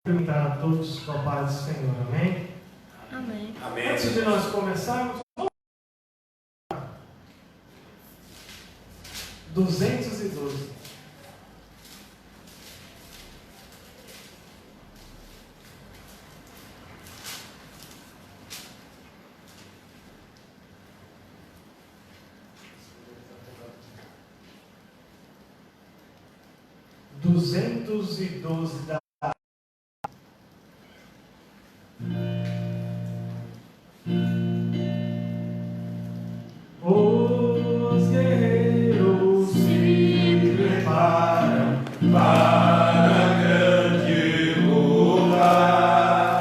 Perguntar a todos com a paz do Senhor, amém? Amém. Amém. Antes de nós começarmos, 212. Da os guerreiros se preparam para grande luta.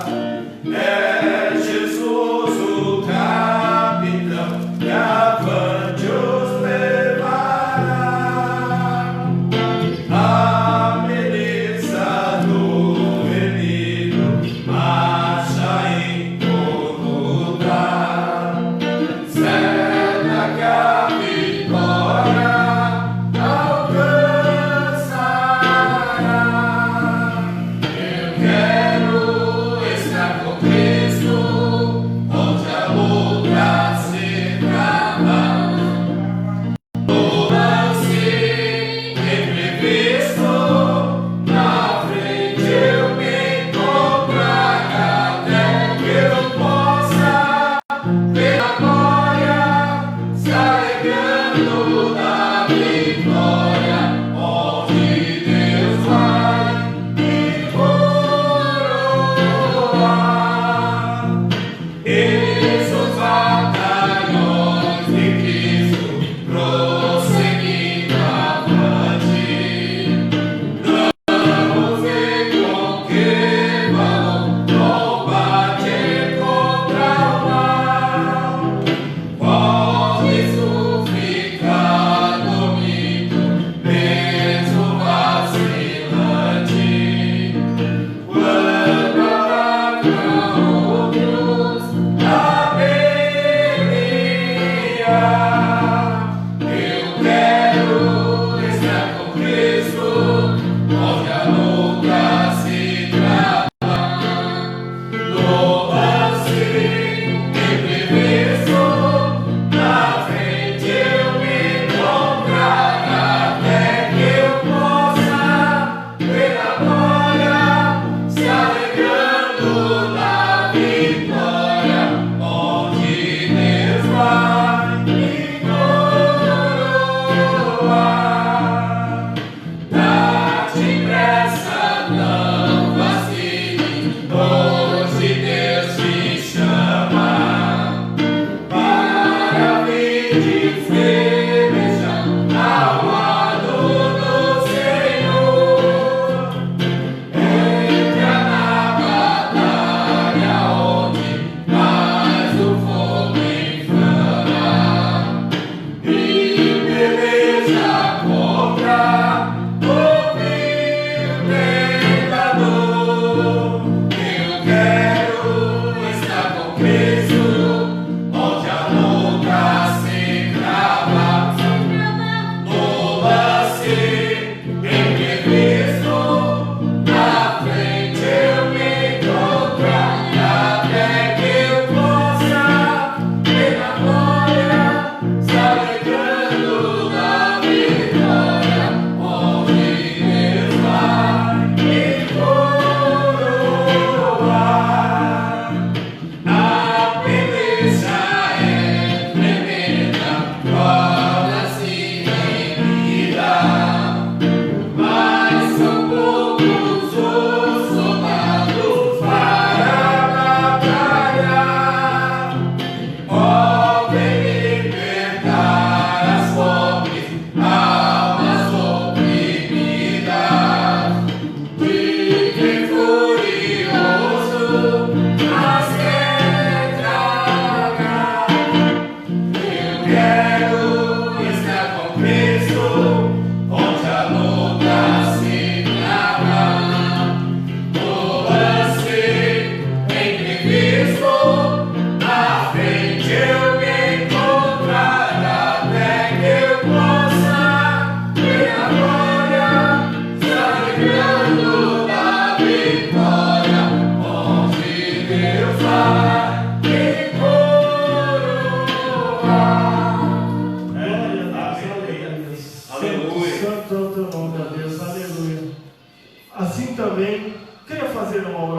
É Jesus o capitão que avante os levará. A melissa do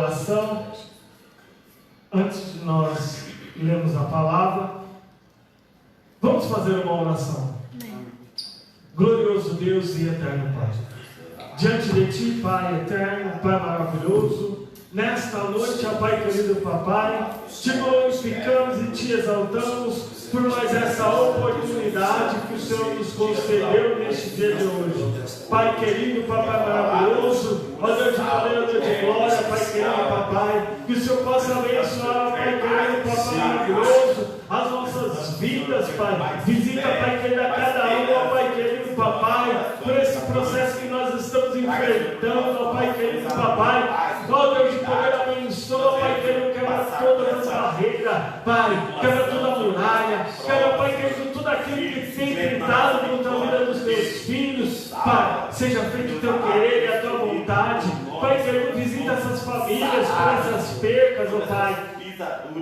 oração. Antes de nós lermos a palavra, vamos fazer uma oração. Glorioso Deus e eterno Pai, diante de Ti, Pai eterno, Pai maravilhoso, nesta noite, ó Pai querido Papai, Te glorificamos e Te exaltamos por mais essa oportunidade que o Senhor nos concedeu neste dia de hoje. Pai querido, Papai maravilhoso, ó Deus de poder, ó Deus de glória, Pai querido Papai, que o Senhor possa abençoar, Pai querido, Papai maravilhoso, as nossas vidas, Pai. Visita, Pai querido, a cada um, ó Pai querido Papai, por esse processo que nós estamos enfrentando, ó Pai querido Papai. Ó Deus de poder, abençoa, Pai querido, quebra todas as barreiras, Pai, quebra toda a muralha, quebra, Pai querido, tudo aquilo que tem tentado contra a vida dos teus filhos, Pai, seja feito o teu querer e a tua vontade, Pai querido, visita essas famílias com essas percas, ó Pai.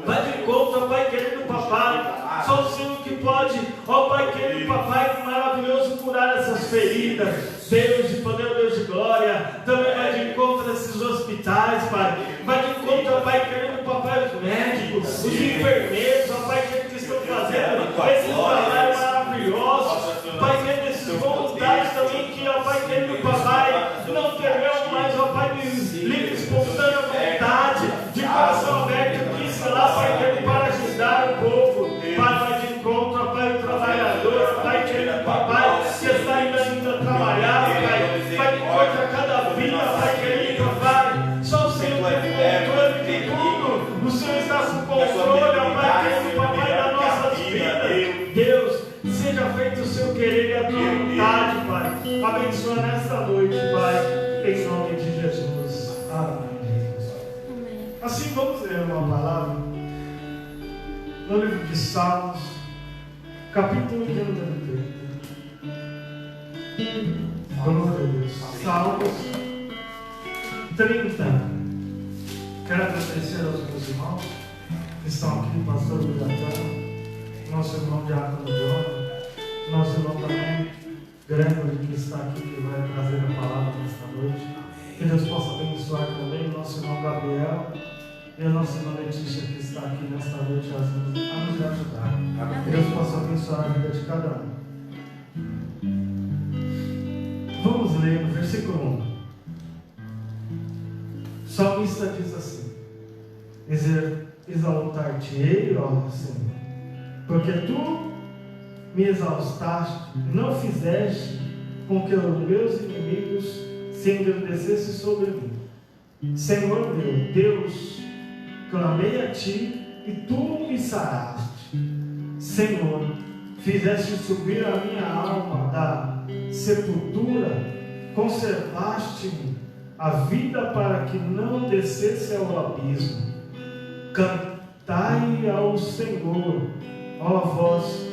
Vai de encontro, ó Pai querido Papai, só o Senhor que pode, ó Pai querido Papai, maravilhoso, curar essas feridas. Deus de poder, Deus de glória, também vai de encontro a esses hospitais, Pai. Vai de encontro, ó Pai querido Papai, os médicos, os enfermeiros, ó Pai querido, que estão fazendo esse trabalho maravilhoso, Pai querido, esses voluntários também que, ó Pai querido Papai, não terão mais, ó Pai, livre, espontânea vontade, de coração aberto, que isso lá, Pai querido, para ajudar o povo. Pai, vai de encontro, ó Pai, o trabalhador, Pai querido Papai, que está ainda a trabalhar, Pai, vai de encontro a cada vida, Pai querido, Pai, só o Senhor tem controle de tudo, o Senhor está com controle, ó Pai querido, Papai, das nossas vidas. Deus, seja feito o seu querer e a tua vontade, Pai. Abençoa nesta noite, Pai, em nome de Jesus. Amém. Assim vamos ler uma palavra no livro de Salmos, capítulo de número 30. Glória a Deus. Salmos 30. Quero agradecer aos meus irmãos que estão aqui, pastor Biratã, nosso irmão Diácono João, nosso irmão também, Gregory, que está aqui, que vai trazer a palavra nesta noite. Que Deus possa abençoar também o nosso irmão Gabriel e a nossa irmã Letícia, que está aqui nesta noite a nos ajudar. Que Deus possa abençoar a vida de cada um. Vamos ler no versículo 1. O salmista diz assim: exaltar-te-ei, ó Senhor, porque tu me exaustaste e não fizeste com que os meus inimigos se engrandecessem sobre mim. Senhor meu Deus, clamei a ti e tu me saraste. Senhor, fizeste subir a minha alma da sepultura, conservaste-me a vida para que não descesse ao abismo. Cantai ao Senhor, ó vós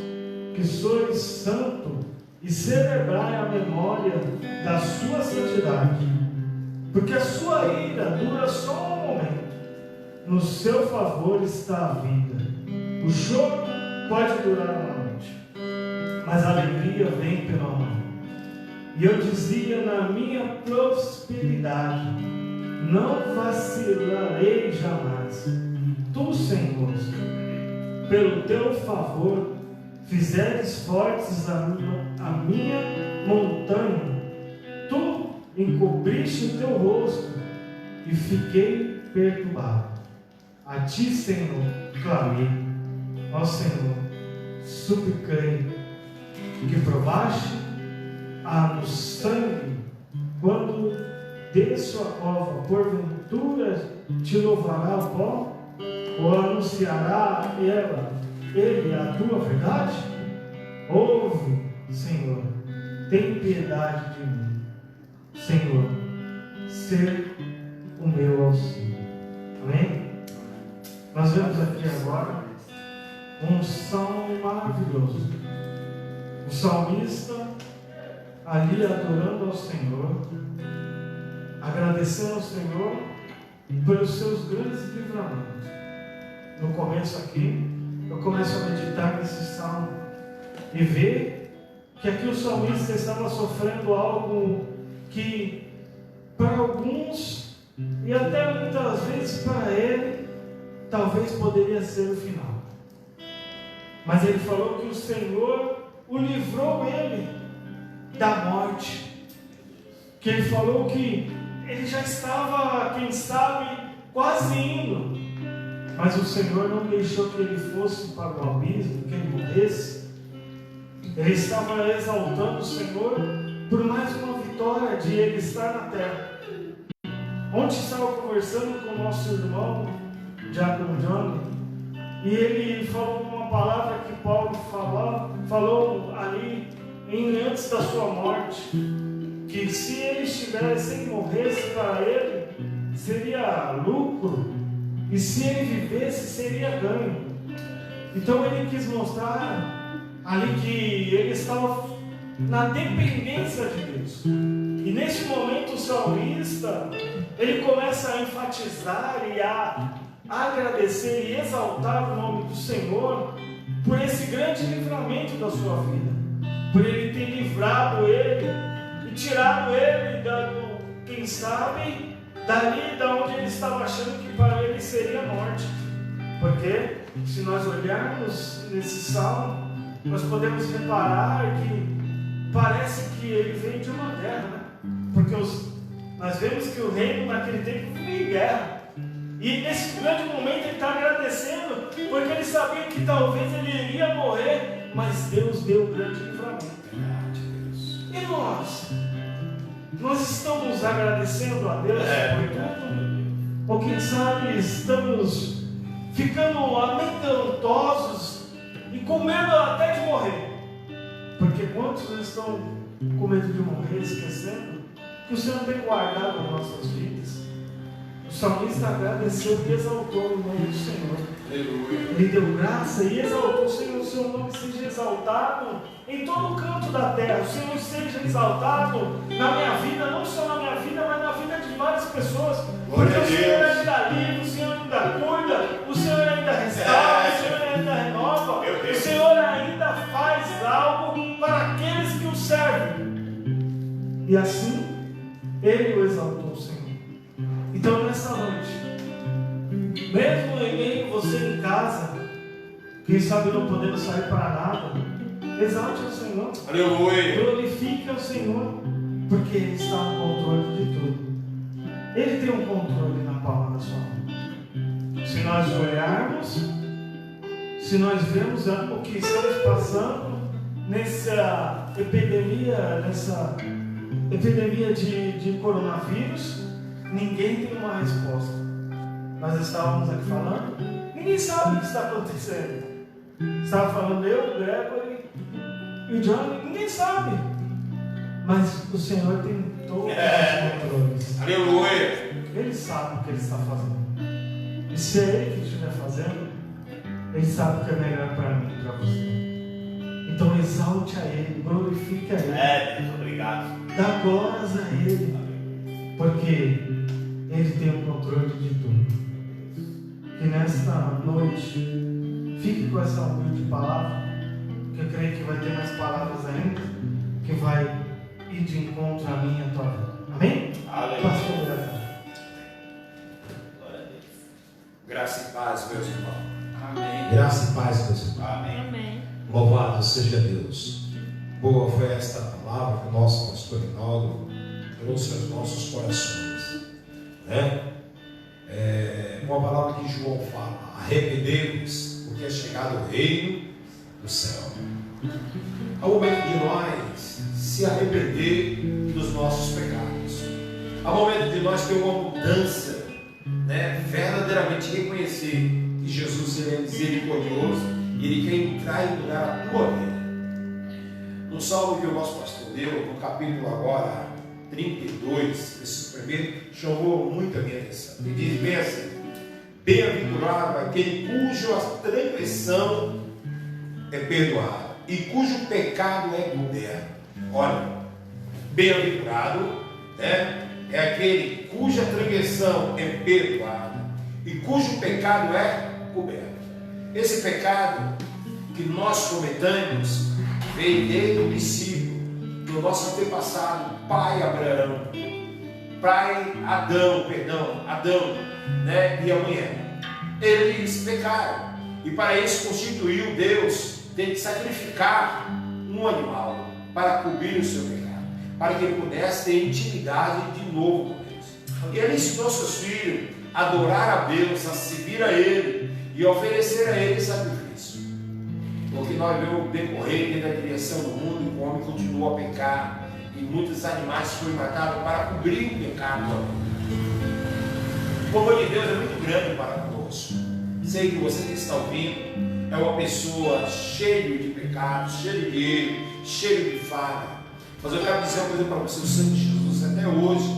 que sois santo, e celebrai a memória da sua santidade, porque a sua ira dura só um momento, no seu favor está a vida. O choro pode durar uma noite, mas a alegria vem pela manhã. E eu dizia na minha prosperidade: não vacilarei jamais. Tu, Senhor, pelo teu favor, fizeres fortes a minha montanha. Tu encobriste o teu rosto e fiquei perturbado. A ti, Senhor, clamei. Ó Senhor, supliquei, que provaste no sangue, quando desço a cova, porventura te louvará o pó, ou anunciará ele a tua verdade? Ouve, Senhor, tem piedade de mim. Senhor, ser o meu auxílio. Amém? Nós vemos aqui agora um salmo maravilhoso. O salmista ali adorando ao Senhor, agradecendo ao Senhor pelos seus grandes livramentos. No começo aqui, eu começo a meditar nesse salmo e ver que aqui o salmista estava sofrendo algo que para alguns E até muitas vezes para ele, talvez poderia ser o final. Mas ele falou que o Senhor o livrou ele da morte. Que ele falou que ele já estava, quem sabe, quase indo. Mas o Senhor não deixou que ele fosse para o abismo, que ele morresse. Ele estava exaltando o Senhor por mais uma vitória de ele estar na terra. Ontem estava conversando com o nosso irmão, Diácono Johnny, e ele falou uma palavra que Paulo falou ali antes da sua morte, que se ele estivesse, se morresse para ele, seria lucro, e se ele vivesse, seria ganho. Então ele quis mostrar ali que ele estava na dependência de Deus. E neste momento o salmista, ele começa a enfatizar e a agradecer e exaltar o nome do Senhor por esse grande livramento da sua vida, por ele ter livrado ele e tirado ele, quem sabe, dali da onde ele estava achando que para ele seria a morte. Porque se nós olharmos nesse salmo, nós podemos reparar que parece que ele veio de uma guerra, né? Porque nós vemos que o reino naquele tempo vivia em guerra. E nesse grande momento ele está agradecendo, porque ele sabia que talvez ele iria morrer, mas Deus deu um grande livramento. E nós? Nós estamos agradecendo a Deus por tudo? Ou quem sabe estamos ficando amedrontosos e com medo até de morrer? Porque quantos estão com medo de morrer, esquecendo que o Senhor tem guardado as nossas vidas? O salmista agradeceu e exaltou o nome do Senhor. Ele deu graça e exaltou o Senhor. O seu nome seja exaltado em todo o canto da terra. O Senhor seja exaltado na minha vida, não só na minha vida, mas na vida de várias pessoas. Porque o Senhor ainda livra, o Senhor ainda cuida, o Senhor ainda restaura, o Senhor ainda renova, o Senhor ainda faz algo para aqueles que o servem. E assim, Ele o exaltou, o Senhor. Então, nessa noite, mesmo em meio você em casa, quem sabe não podendo sair para nada, exalte o Senhor. Aleluia. Glorifique ao Senhor, porque Ele está no controle de tudo. Ele tem um controle na palma da sua mão. Se nós olharmos, se nós vemos o que estamos passando nessa epidemia de coronavírus, ninguém tem uma resposta. Nós estávamos aqui falando, ninguém sabe o que está acontecendo. Estava falando eu, o Gregory e o Johnny, ninguém sabe. Mas o Senhor tem todos os controles. Aleluia. Ele sabe o que Ele está fazendo. E se é Ele que estiver fazendo, Ele sabe o que é melhor para mim e para você. Então exalte a Ele, glorifique a Ele. Muito obrigado. Dá glórias a Ele, porque Ele tem o controle de tudo. Que nesta noite, fique com essa humilde palavra, que eu creio que vai ter mais palavras ainda, que vai ir de encontro a mim e a tua vida. Amém? Aleluia. Pastor Brasil. Glória a Deus. Graça e paz, meus irmãos. Amém. Graça e paz, meus irmãos. Amém. Louvado seja Deus. Boa foi esta palavra que o nosso pastor Rinaldo trouxe aos nossos corações, né? Uma palavra que João fala: arrependei-vos, porque é chegado o reino do céu. É o momento de nós se arrepender dos nossos pecados. É o momento de nós ter uma mudança, né? Verdadeiramente reconhecer que Jesus, Ele é misericordioso e Ele quer entrar e mudar a tua vida. No salmo que o nosso pastor deu, no capítulo agora 32, esse primeiro, chamou muito a minha atenção. Ele diz bem assim: bem-aventurado aquele cuja transgressão é perdoada e cujo pecado é coberto. Olha, bem-aventurado, né, é aquele cuja transgressão é perdoada e cujo pecado é coberto. Esse pecado que nós cometemos veio desde o princípio do nosso antepassado, pai Abraão. Adão, né, e a mulher. Eles pecaram. E para isso constituiu Deus ter que sacrificar um animal para cobrir o seu pecado, para que ele pudesse ter intimidade de novo com Deus. E ele ensinou seus filhos a adorar a Deus, a servir a Ele e oferecer a Ele sacrifício. Porque nós vemos o decorrer desde a criação do mundo, e o homem continua a pecar, e muitos animais foram matados para cobrir o pecado. O amor de Deus é muito grande para conosco. Sei que você que está ouvindo é uma pessoa cheia de pecados, cheia de erro, cheia de falha. Mas eu quero dizer uma coisa para você: o sangue de Jesus até hoje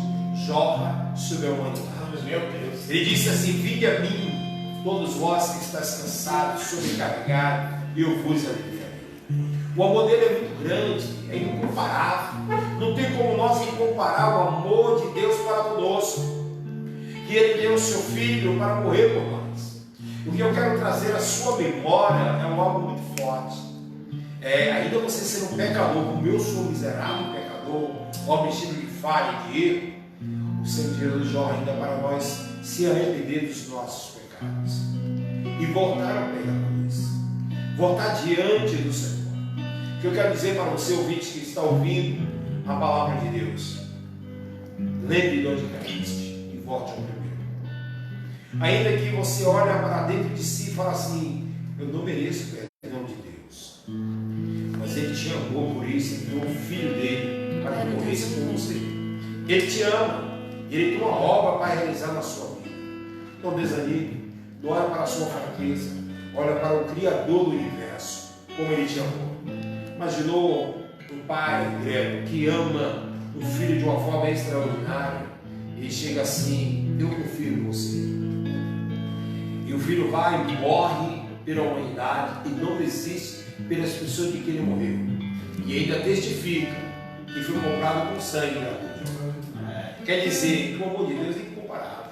jorra sobre a humanidade. Meu Deus. Ele disse assim: vinde a mim, todos vós que estáis cansados, sobrecarregados, e eu vos aliviarei. O amor dele é muito grande, é incomparável. Não tem como nós comparar o amor de Deus para conosco, que ele deu o seu filho para morrer por nós. O que eu quero trazer à sua memória é algo muito forte. Ainda você ser um pecador, como eu sou um miserável pecador, homem cheio de falha e de erro, o Senhor de Jesus jorra ainda para nós se arrepender dos nossos pecados e voltar ao pé da cruz, voltar diante do Senhor. O que eu quero dizer para você, ouvinte, que está ouvindo a palavra de Deus: lembre de onde caíste e volte ao primeiro. Ainda que você olhe para dentro de si e fale assim: eu não mereço o perdão de Deus, mas Ele te amou, por isso enviou o Filho dele para que morresse por você. Ele te ama. Ele tem uma obra para realizar na sua vida. Não desanime, não olhe para a sua fraqueza, olha para o Criador do universo, como Ele te amou. Imaginou um pai que ama o filho de uma forma extraordinária, e chega assim: eu confio em você. E o filho vai e morre pela humanidade e não desiste pelas pessoas de que ele morreu, e ainda testifica que foi comprado com sangue gratuito. Quer dizer que o amor de Deus é incomparável.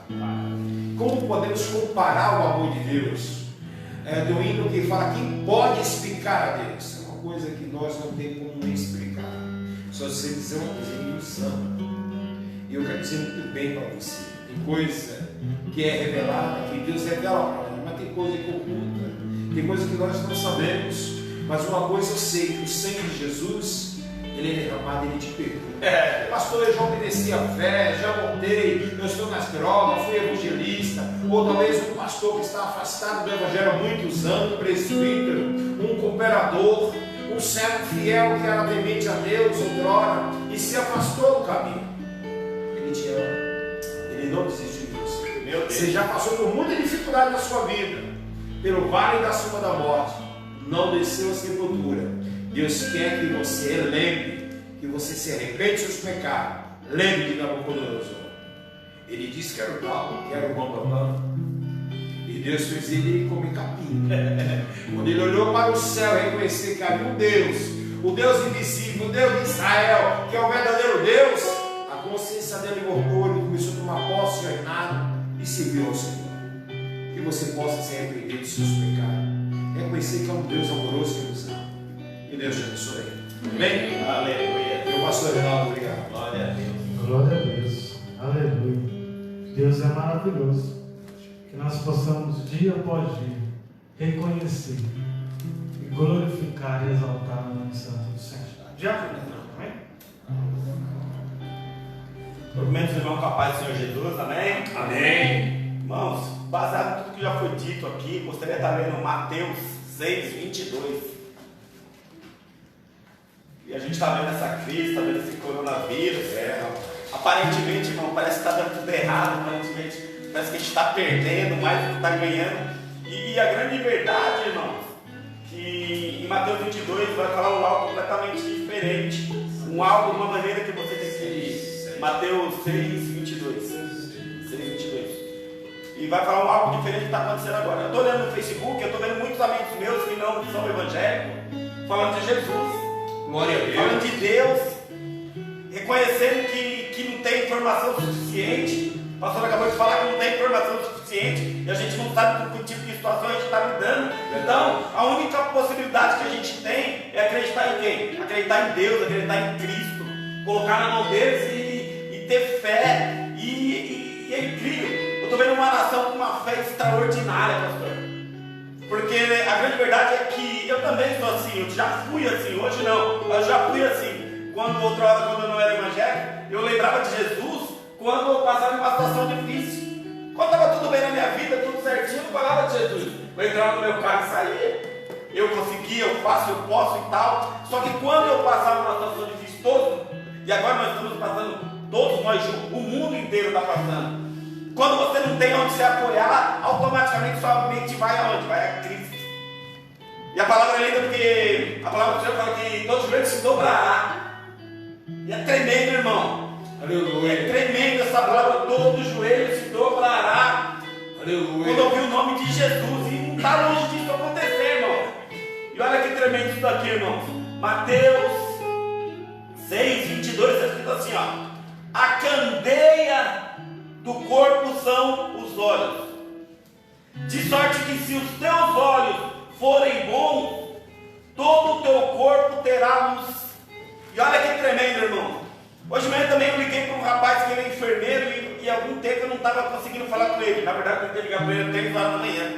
Como podemos comparar o amor de Deus? Tem um hino que fala: quem pode explicar a Deus? É uma coisa que nós não temos como explicar. Só se você dizer uma coisa em santo. E eu quero dizer muito bem para você: tem coisa que é revelada, que Deus revela para nós, mas tem coisa que oculta, tem coisa que nós não sabemos. Mas uma coisa eu sei: que o sangue de Jesus, Ele é derramado, Ele te perdoa. Pastor, eu já obedeci a fé, já voltei, eu estou nas drogas, fui evangelista. Ou talvez um pastor que está afastado do evangelho há muitos anos, um presbítero, um cooperador, um servo fiel que era temente a Deus outrora e se afastou do caminho. Ele te ama, Ele não desistiu de você. Meu Deus. Você já passou por muita dificuldade na sua vida, pelo vale da sombra da morte, não desceu a sepultura. Deus quer que você lembre, que você se arrepende dos seus pecados. Lembre de Nabucodonosor. Ele disse que era o tal, que era o bambambam. E Deus fez ele comer capim. Quando ele olhou para o céu e reconheceu que havia um Deus, o Deus invisível, o Deus de Israel, que é o verdadeiro Deus, a consciência dele voltou, ele começou a tomar posse do reinado e serviu ao Senhor. Que você possa se arrepender dos seus pecados, reconhecer que é um Deus amoroso que nos ama. Que Deus te abençoe. Amém? Aleluia. Meu pastor Reinaldo, obrigado. Glória a Deus. Glória a Deus. Aleluia. Deus é maravilhoso. Que nós possamos, dia após dia, reconhecer e glorificar e exaltar o nome santo do Senhor. Diácono, amém? Cumprimento os irmãos com a paz do Senhor Jesus, amém? Amém. Irmãos, baseado em tudo que já foi dito aqui, gostaria de estar lendo Mateus 6, 22. E a gente está vendo essa crise, está vendo esse coronavírus. Aparentemente, irmão, parece que está dando tudo errado. Aparentemente, parece que a gente está perdendo mais do que está ganhando. E a grande verdade, irmão, que em Mateus 22 vai falar um algo completamente diferente. Um algo de uma maneira que você tem que ir. Mateus 6, 22. 6, 22. E vai falar um algo diferente que está acontecendo agora. Eu estou olhando no Facebook, eu estou vendo muitos amigos meus que não são evangélicos falando de Jesus. Glória a Deus. Falando de Deus, reconhecendo que não tem informação suficiente. O pastor acabou de falar que não tem informação suficiente e a gente não sabe com que tipo de situação a gente está lidando. Então, a única possibilidade que a gente tem é acreditar em quem? Acreditar em Deus, acreditar em Cristo, colocar na mão deles e ter fé é incrível. Eu estou vendo uma nação com uma fé extraordinária, pastor. Porque a grande verdade é que eu também sou assim, eu já fui assim, hoje não, mas eu já fui assim. Outra hora, quando eu não era evangélico, eu lembrava de Jesus quando eu passava em uma situação difícil. Quando estava tudo bem na minha vida, tudo certinho, eu falava de Jesus. Eu entrava no meu carro e saía. Eu conseguia, eu faço, eu posso e tal. Só que quando eu passava uma situação difícil, e agora nós estamos passando, todos nós juntos, o mundo inteiro está passando. Quando você não tem onde se apoiar, automaticamente sua mente vai aonde? Vai a Cristo. E a palavra é linda porque a palavra do Senhor fala que todo joelho se dobrará. E é tremendo, irmão. Aleluia. É tremendo essa palavra, todo joelho se dobrará. Aleluia. Quando eu vi o nome de Jesus, e não está longe disso acontecer, irmão. E olha que tremendo isso daqui, irmão. Mateus 6, 22, está escrito assim, ó. A candeia do corpo são os olhos. De sorte que se os teus olhos forem bons, todo o teu corpo terá luz. E olha que tremendo, irmão. Hoje mesmo também eu liguei para um rapaz que ele é enfermeiro e há algum tempo eu não estava conseguindo falar com ele. Na verdade eu tentei ligar para ele até 3 horas da manhã.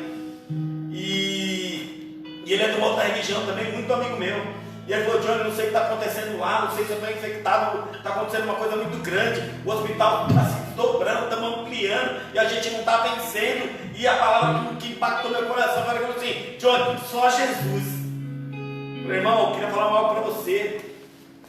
E ele é de uma outra religião também, muito amigo meu. E ele falou: Johnny, não sei o que está acontecendo lá, não sei se eu estou infectado, está acontecendo uma coisa muito grande, o hospital está se dobrando, estamos ampliando, e a gente não está vencendo. E a palavra que impactou meu coração foi assim: Johnny, só Jesus. Meu irmão, eu queria falar algo para você,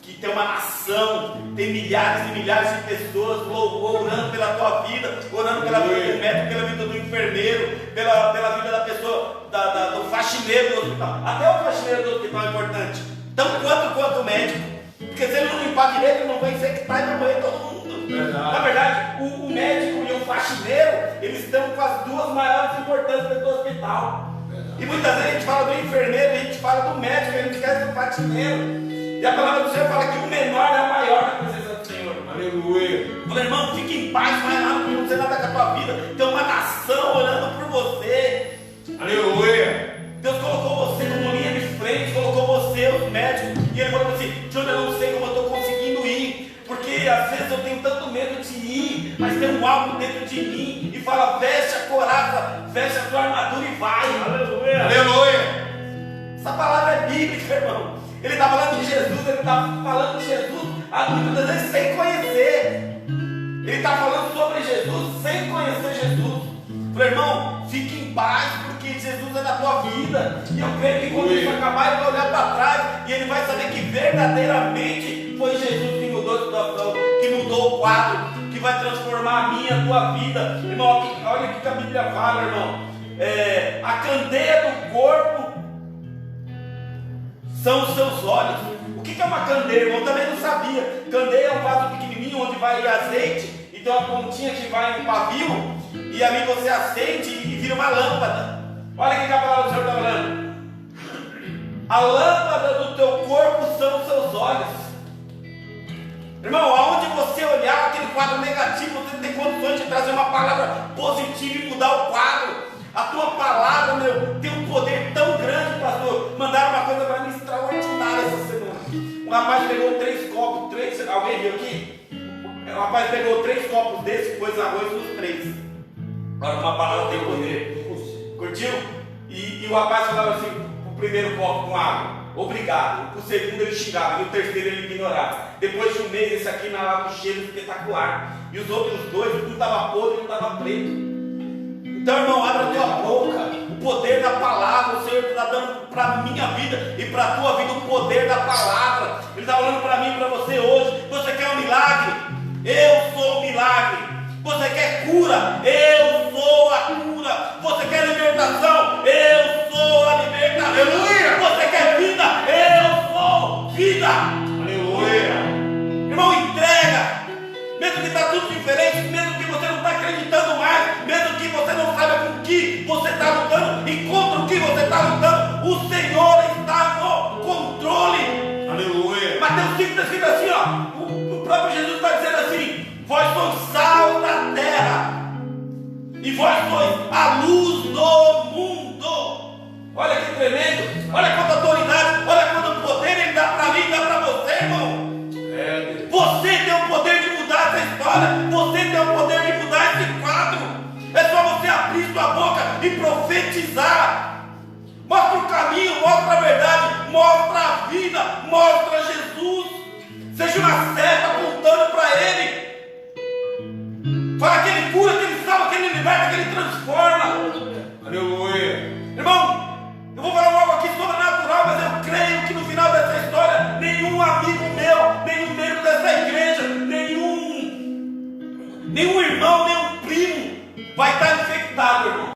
que tem uma nação, tem milhares e milhares de pessoas orando pela tua vida, orando pela vida do médico, pela vida do enfermeiro, pela vida da pessoa, do faxineiro do hospital. Até o faxineiro do hospital é importante, tão quanto o médico, porque se ele não limpar direito, ele não vai infectar e vai morrer todo mundo. Verdade. Na verdade, o médico e o faxineiro, eles estão com as duas maiores importâncias do hospital. Verdade. E muitas vezes a gente fala do enfermeiro, a gente fala do médico, a gente esquece do faxineiro. E a palavra do Senhor fala que o menor é o maior na presença do Senhor. Aleluia. Falei, irmão, fique em paz, não é nada, não sei nada com a tua vida. Tem uma nação orando por você. Aleluia. Deus colocou você como linha de frente, colocou você, os médicos. E ele falou assim: Johnny, eu não sei como eu estou conseguindo ir, porque às vezes eu tenho tanto medo de ir, mas tem um algo dentro de mim e fala: veste a coraça, veste a tua armadura e vai. Aleluia. Aleluia. Essa palavra é bíblica, irmão. Ele está falando de Jesus, ele está falando de Jesus muitas vezes sem conhecer. Ele está falando sobre Jesus sem conhecer Jesus. Falei, irmão, fique em paz, porque Jesus é na tua vida. E eu creio que quando isso acabar, ele vai olhar para trás e ele vai saber que verdadeiramente foi Jesus que mudou a situação, que mudou o quadro, que vai transformar a minha, a tua vida. Irmão, olha o que a Bíblia fala, irmão. A candeia do corpo são os seus olhos. O que é uma candeia, irmão? Eu também não sabia. Candeia é um vaso pequenininho onde vai azeite e tem uma pontinha que vai em pavio e ali você acende e vira uma lâmpada. Olha o que a palavra do Senhor está falando. A lâmpada do teu corpo são os seus olhos. Irmão, aonde você olhar aquele quadro negativo, você tem condições de trazer uma palavra positiva e mudar o quadro. A tua palavra, meu, tem um poder tão grande, pastor. Mandaram uma coisa para mim extraordinária essa semana. Um rapaz pegou 3 copos, alguém viu aqui? O rapaz pegou 3 copos desse e pôs arroz nos 3. Olha, uma palavra tem poder. Curtiu? E o rapaz falava assim, o primeiro copo com água: obrigado. O segundo ele xingava, e o terceiro ele ignorava. Depois de um mês, esse aqui na água, um cheiro espetacular. E os outros 2, um estava podre e um estava preto. Então, irmão, abre a tua boca. O poder da palavra, o Senhor está dando para a minha vida e para a tua vida o poder da palavra. Ele está falando para mim e para você hoje. Você quer um milagre? Eu sou o milagre. Você quer cura? Eu sou a cura. Você quer libertação? Eu sou a libertação. Aleluia. Você quer vida? Eu sou vida. Aleluia. Irmão, entrega. Mesmo que está tudo diferente, mesmo que você não está acreditando mais, mesmo que você não saiba com o que você está lutando e contra o que você está lutando, o Senhor está no controle. Aleluia. Mateus 5 está escrito assim, ó, o próprio Jesus está dizendo assim: vós sois sal da terra e vós sois a luz do mundo. Olha que tremendo, olha quanta autoridade, olha quanto poder ele dá para mim e dá para você, irmão. Você tem o poder de mudar essa história, você tem o poder de mudar esse profetizar. Mostra o caminho, mostra a verdade, mostra a vida, mostra Jesus. Seja uma seta apontando para Ele. Fala que Ele cura, que Ele salva, que Ele liberta, que Ele transforma. Aleluia. Irmão, eu vou falar algo aqui sobrenatural, mas eu creio que no final dessa história, nenhum amigo meu, nenhum membro dessa igreja, nenhum irmão, nenhum primo vai estar infectado, irmão.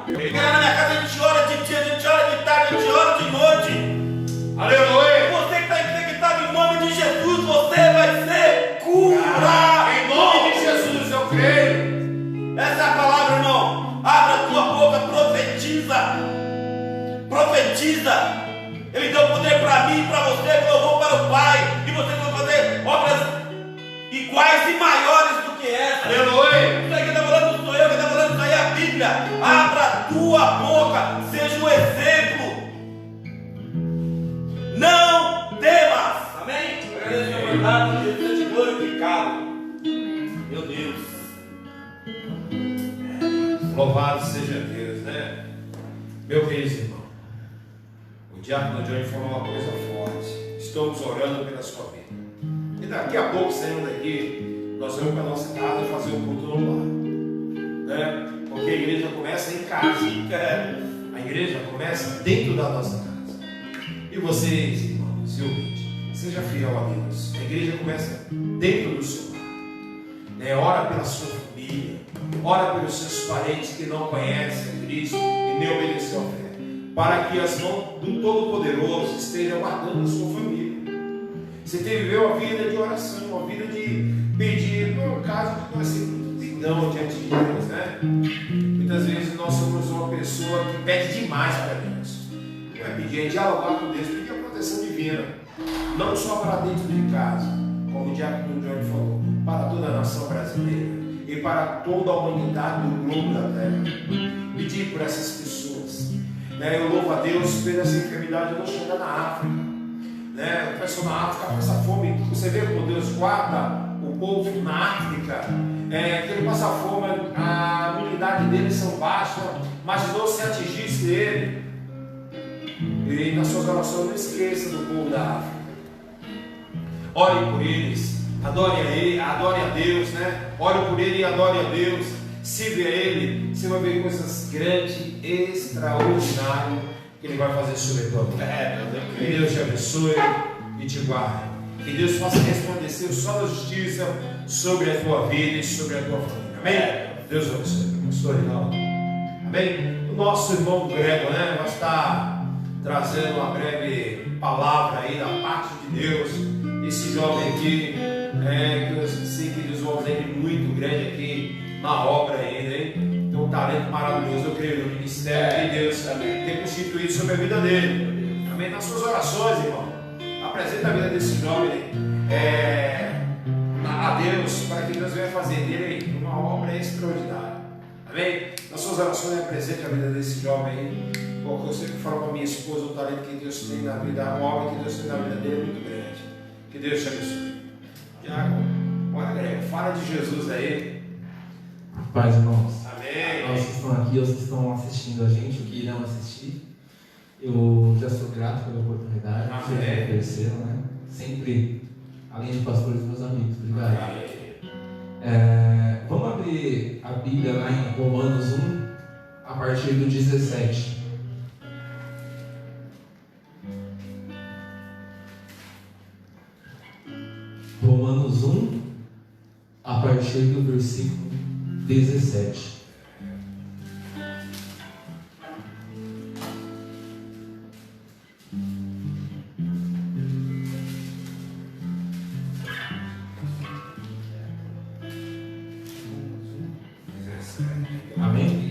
Porque lá na minha casa a gente ora de dia, a gente ora de tarde, a gente ora de noite. Aleluia. Você que está infectado, em nome de Jesus, você vai ser curado. Em nome de Jesus eu creio. Essa é a palavra, irmão. Abra a tua boca, profetiza. Profetiza. Ele deu poder para mim e para você, que eu vou para o Pai. E vocês vão fazer obras iguais e maiores do que essa. Aleluia. Isso aí que está falando não sou eu, que está falando isso aí é a Bíblia. Abra a tua boca, seja um exemplo. Não temas. Amém? Agradeço a oportunidade de Jesus te glorificado. Meu Deus. Louvado seja Deus, né? Meu querido irmão, o diácono Johnny falou uma coisa forte. Estamos orando pela sua vida. E daqui a pouco, saindo daqui, nós vamos para a nossa casa fazer um culto no lar, né? Porque a igreja começa em casa. A igreja começa dentro da nossa casa. E vocês, irmãos e ouvintes, seja fiel a Deus. A igreja começa dentro do seu lar, né? Ora pela sua família, ora pelos seus parentes que não conhecem a Cristo e nem obedecem à fé, para que as mãos do Todo-Poderoso estejam guardando a sua família. Você tem que viver uma vida de oração, uma vida de pedir, no caso de nós sermos perdão diante de Deus, né? Muitas vezes nós somos uma pessoa que pede demais para Deus. Não é pedir, é dialogar com Deus, pedir a proteção divina, não só para dentro de casa, como o diácono Johnny falou, para toda a nação brasileira e para toda a humanidade do globo da terra. Pedir por essas pessoas, né? Eu louvo a Deus pela essa enfermidade não chegar na África, né? O pessoal na África passa fome. Você vê como Deus guarda o povo na África, que ele passa fome, a imunidade deles são baixas, mas não se atingisse ele. E nas suas orações não esqueça do povo da África. Ore por eles, adore a Deus, né? Ore por ele e adore a Deus. Sirva a Ele, você vai ver coisas grandes, extraordinárias que Ele vai fazer sobre a tua vida. Que Deus te abençoe e te guarde. Que Deus faça resplandecer o sol da justiça sobre a tua vida e sobre a tua família. Amém? Deus abençoe. Pastor Rinaldo. Amém? O nosso irmão Grego, né? Vai estar trazendo uma breve palavra aí da parte de Deus. Esse jovem aqui, que eu sei que eles vão fazer muito grande aqui na obra ainda, hein? Tem um talento maravilhoso, eu creio, no ministério de Deus tem constituído sobre a vida dele. Amém? Nas suas orações, irmão, apresenta a vida desse jovem a Deus, para que Deus venha fazer dele uma obra extraordinária. Amém? Nas suas orações, apresente a vida desse jovem aí. Porque eu sempre falo para minha esposa, o talento que Deus tem na vida, uma obra que Deus tem na vida dele é muito grande. Que Deus te abençoe. Tiago, bora, galera, fala de Jesus aí. Paz, irmãos. Amém. Nós que estão aqui, os que estão assistindo a gente, o que irão assistir, eu já sou grato pela oportunidade que vocês ofereceram, né? Sempre, além de pastores, meus amigos. Obrigado. Vamos abrir a Bíblia lá em Romanos 1, a partir do 17. Romanos 1, a partir do versículo 17. Amém?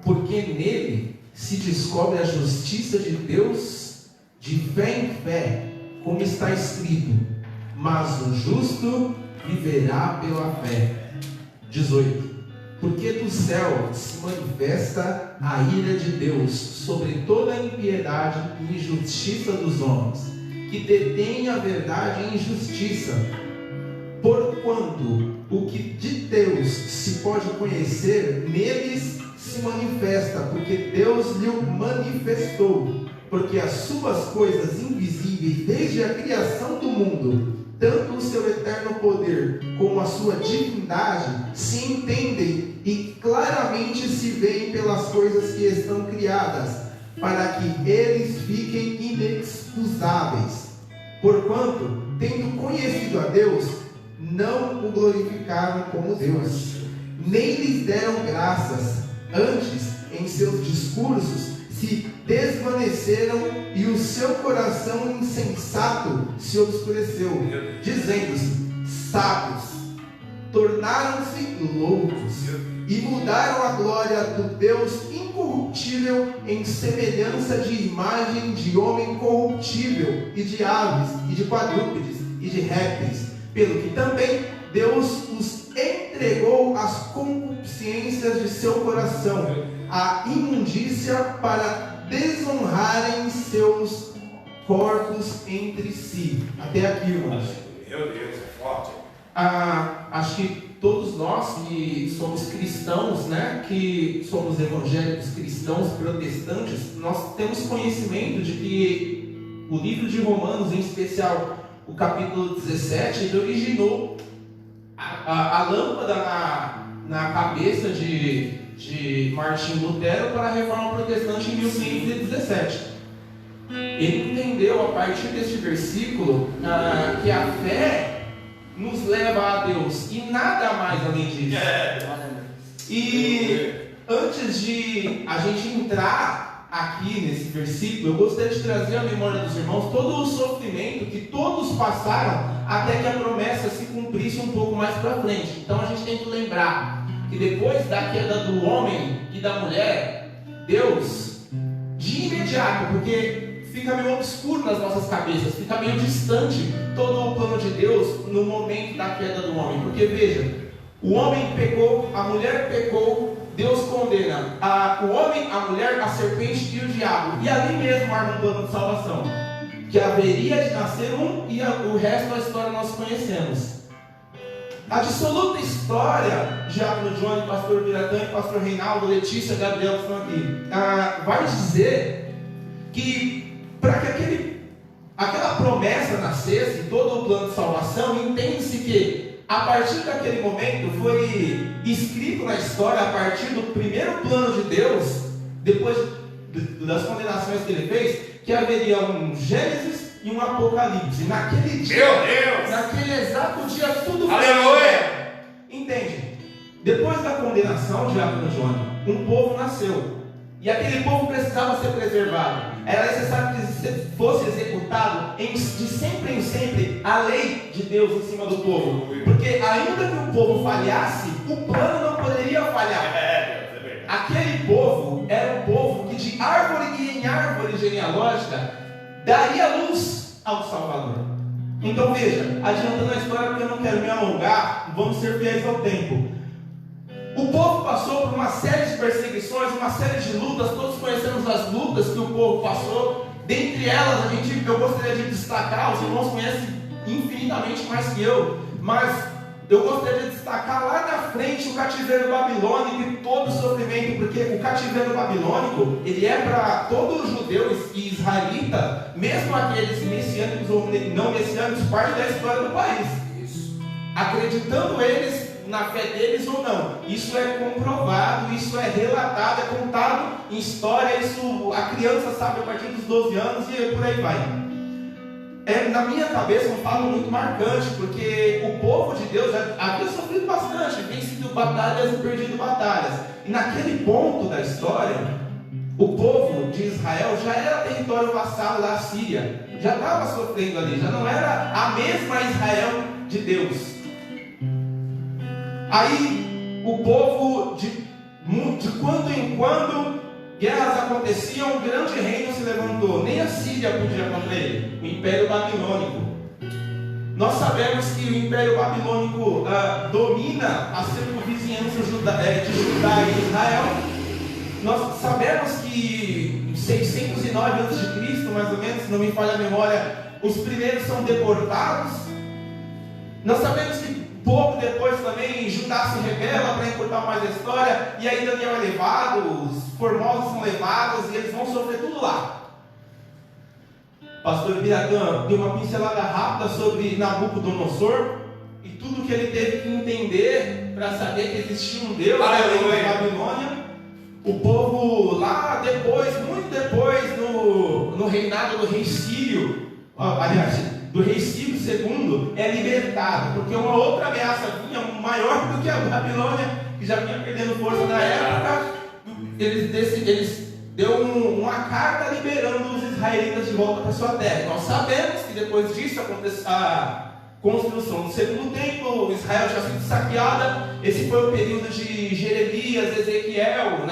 Porque nele se descobre a justiça de Deus de fé em fé, como está escrito: mas o justo viverá pela fé. 18. Porque do céu se manifesta a ira de Deus sobre toda a impiedade e injustiça dos homens, que detêm a verdade em justiça. Porquanto o que de Deus se pode conhecer, neles se manifesta, porque Deus lhe manifestou. Porque as suas coisas invisíveis, desde a criação do mundo, tanto o seu eterno poder como a sua divindade, se entendem e claramente se veem pelas coisas que estão criadas, para que eles fiquem inexcusáveis. Porquanto, tendo conhecido a Deus, não o glorificaram como Deus, nem lhes deram graças. Antes, em seus discursos, se desvaneceram e o seu coração insensato se obscureceu, dizendo-se sábios, tornaram-se loucos e mudaram a glória do Deus incorruptível em semelhança de imagem de homem corruptível e de aves e de quadrúpedes e de répteis, pelo que também Deus os entregou às concupiscências de seu coração, a imundícia, para desonrarem seus corpos entre si. Até aqui, irmãos. Meu Deus, é forte. Acho que todos nós que somos cristãos, né, que somos evangélicos, cristãos, protestantes, nós temos conhecimento de que o livro de Romanos, em especial o capítulo 17, ele originou a lâmpada na cabeça de Martim Lutero para a Reforma Protestante em 1517. Ele entendeu a partir deste versículo que a fé nos leva a Deus e nada mais além disso. E antes de a gente entrar aqui nesse versículo, eu gostaria de trazer à memória dos irmãos todo o sofrimento que todos passaram até que a promessa se cumprisse um pouco mais para frente. Então a gente tem que lembrar que depois da queda do homem e da mulher, Deus, de imediato, porque fica meio obscuro nas nossas cabeças, fica meio distante todo o plano de Deus no momento da queda do homem. Porque veja, o homem pecou, a mulher pecou, Deus condena o homem, a mulher, a serpente e o diabo. E ali mesmo arma um plano de salvação, que haveria de nascer um, e o resto da história nós conhecemos. A dissoluta história, Diácono Johnny, Pastor Biratã, Pastor Reinaldo, Letícia, Gabriel que estão aqui, vai dizer que para que aquela promessa nascesse, todo o plano de salvação, entende-se que a partir daquele momento foi escrito na história, a partir do primeiro plano de Deus, depois das condenações que ele fez, que haveria um Gênesis e um Apocalipse. Naquele dia, meu Deus, naquele exato dia, tudo foi. Aleluia! Entende? Depois da condenação, Diácono Johnny, um povo nasceu. E aquele povo precisava ser preservado. Era necessário que fosse executado de sempre em sempre a lei de Deus em cima do povo. Porque ainda que o povo falhasse, o plano não poderia falhar. Aquele povo era um povo que de árvore e em árvore genealógica daria luz ao Salvador. Então veja, adiantando a história porque eu não quero me alongar, vamos ser fiéis ao tempo. O povo passou por uma série de perseguições, uma série de lutas, todos conhecemos as lutas que o povo passou. Dentre elas, eu gostaria de destacar, os irmãos conhecem infinitamente mais que eu, mas eu gostaria de destacar lá na frente o cativeiro babilônico e todo o sofrimento, porque o cativeiro babilônico, ele é para todos os judeus e israelitas, mesmo aqueles messiânicos ou não messiânicos, parte da história do país. Acreditando eles na fé deles ou não, isso é comprovado, isso é relatado, é contado em história, isso a criança sabe a partir dos 12 anos e por aí vai. Na minha cabeça um fato muito marcante, porque o povo de Deus havia sofrido bastante, vencido batalhas e perdido batalhas, e naquele ponto da história, o povo de Israel já era território vassalo da Síria, já estava sofrendo ali, já não era a mesma Israel de Deus. Aí o povo de quando em quando guerras aconteciam, um grande reino se levantou, nem a Síria podia contra ele, o Império Babilônico. Nós sabemos que o Império Babilônico domina a circunvizinhança de Judá e Israel. Nós sabemos que que em 609 a.C., mais ou menos, se não me falha a memória, os primeiros são deportados. Nós sabemos que pouco depois também Judá se rebela, para encurtar mais a história, e aí Daniel é levado, os formosos são levados e eles vão sofrer tudo lá. Pastor Biratã deu uma pincelada rápida sobre Nabucodonosor e tudo que ele teve que entender para saber que existia um Deus além da Babilônia. O povo lá depois, muito depois, no reinado do rei Sírio, do rei Ciro II, é libertado, porque uma outra ameaça vinha maior do que a Babilônia, que já vinha perdendo força na época. Eles deu uma carta liberando os israelitas de volta para sua terra. Nós sabemos que depois disso aconteceu a construção do segundo templo, Israel já sido saqueada. Esse foi o período de Jeremias, Ezequiel,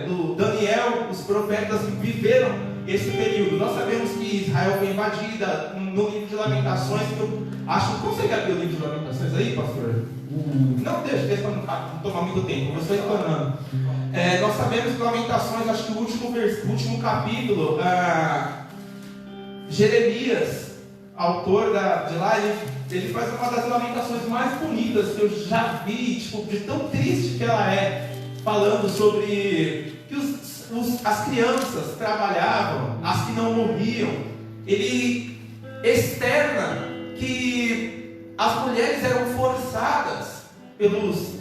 do Daniel, os profetas que viveram esse período. Nós sabemos que Israel foi invadida no livro de Lamentações, que eu acho que consegue abrir o livro de Lamentações aí, pastor? Não, deixa para não tomar muito tempo, eu estou explanando. Nós sabemos que Lamentações, acho que o último capítulo, Jeremias, autor de lá, ele faz uma das lamentações mais bonitas que eu já vi, de tão triste que ela é, falando sobre que as crianças trabalhavam, as que não morriam. Ele externa que as mulheres eram forçadas pelos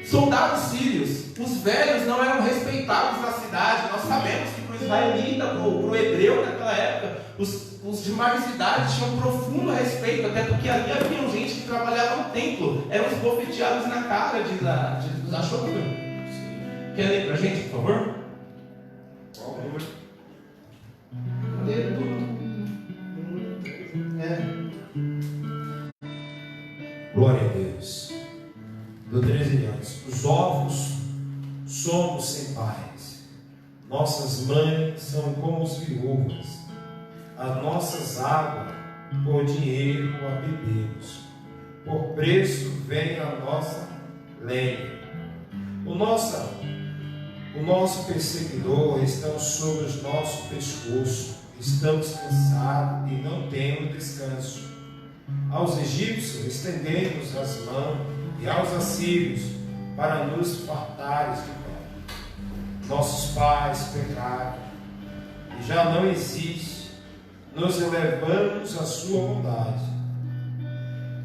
soldados sírios, os velhos não eram respeitados na cidade. Nós sabemos que para o israelita, para o hebreu naquela época, os de mais idade tinham um profundo respeito, até porque ali havia gente que trabalhava no templo, eram esbofeteados na cara, diz a Shopper. Quer ler para a gente, por favor? Qual o número? Glória a Deus. Do 13 diante. Os órfãos somos sem pais. Nossas mães são como as viúvas. As nossas águas por dinheiro a bebemos. Por preço vem a nossa lenha. O nosso perseguidor está sobre os nossos pescoços. Estamos cansados e não temos descanso. Aos egípcios estendemos as mãos e aos assírios para nos fartares de pão. Nossos pais pecaram e já não existe. Nos elevamos à sua bondade.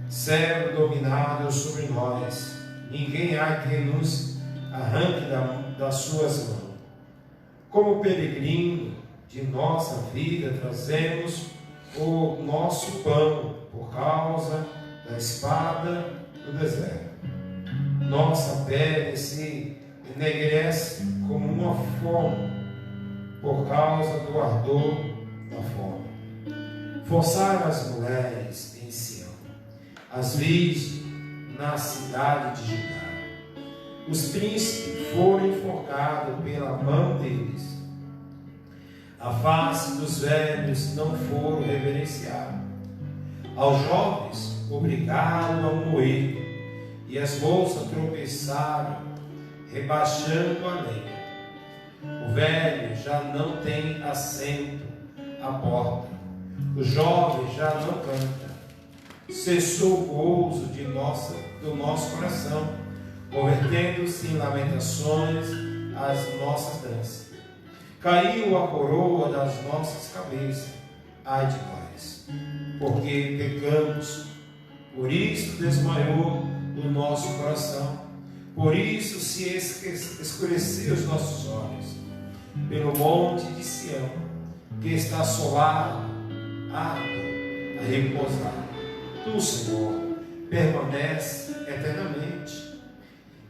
Céu dominado sobre nós. Ninguém há que nos arranque das suas mãos. Como peregrino de nossa vida, trazemos o nosso pão por causa da espada do deserto. Nossa pele se enegrece como uma fome por causa do ardor da fome. Forçaram as mulheres em Sião, as virgens na cidade de Judá. Os príncipes foram enforcados pela mão deles. A face dos velhos não foram reverenciados. Aos jovens obrigaram a moer, e as moças tropeçaram, rebaixando a lenha. O velho já não tem assento à porta. O jovem já não canta. Cessou o gozo do nosso coração, convertendo-se em lamentações as nossas danças. Caiu a coroa das nossas cabeças, ai de nós, porque pecamos, por isso desmaiou o nosso coração, por isso se escureceu os nossos olhos, pelo monte de Sião, que está assolado, a repousar. Tu, Senhor, permanece eternamente,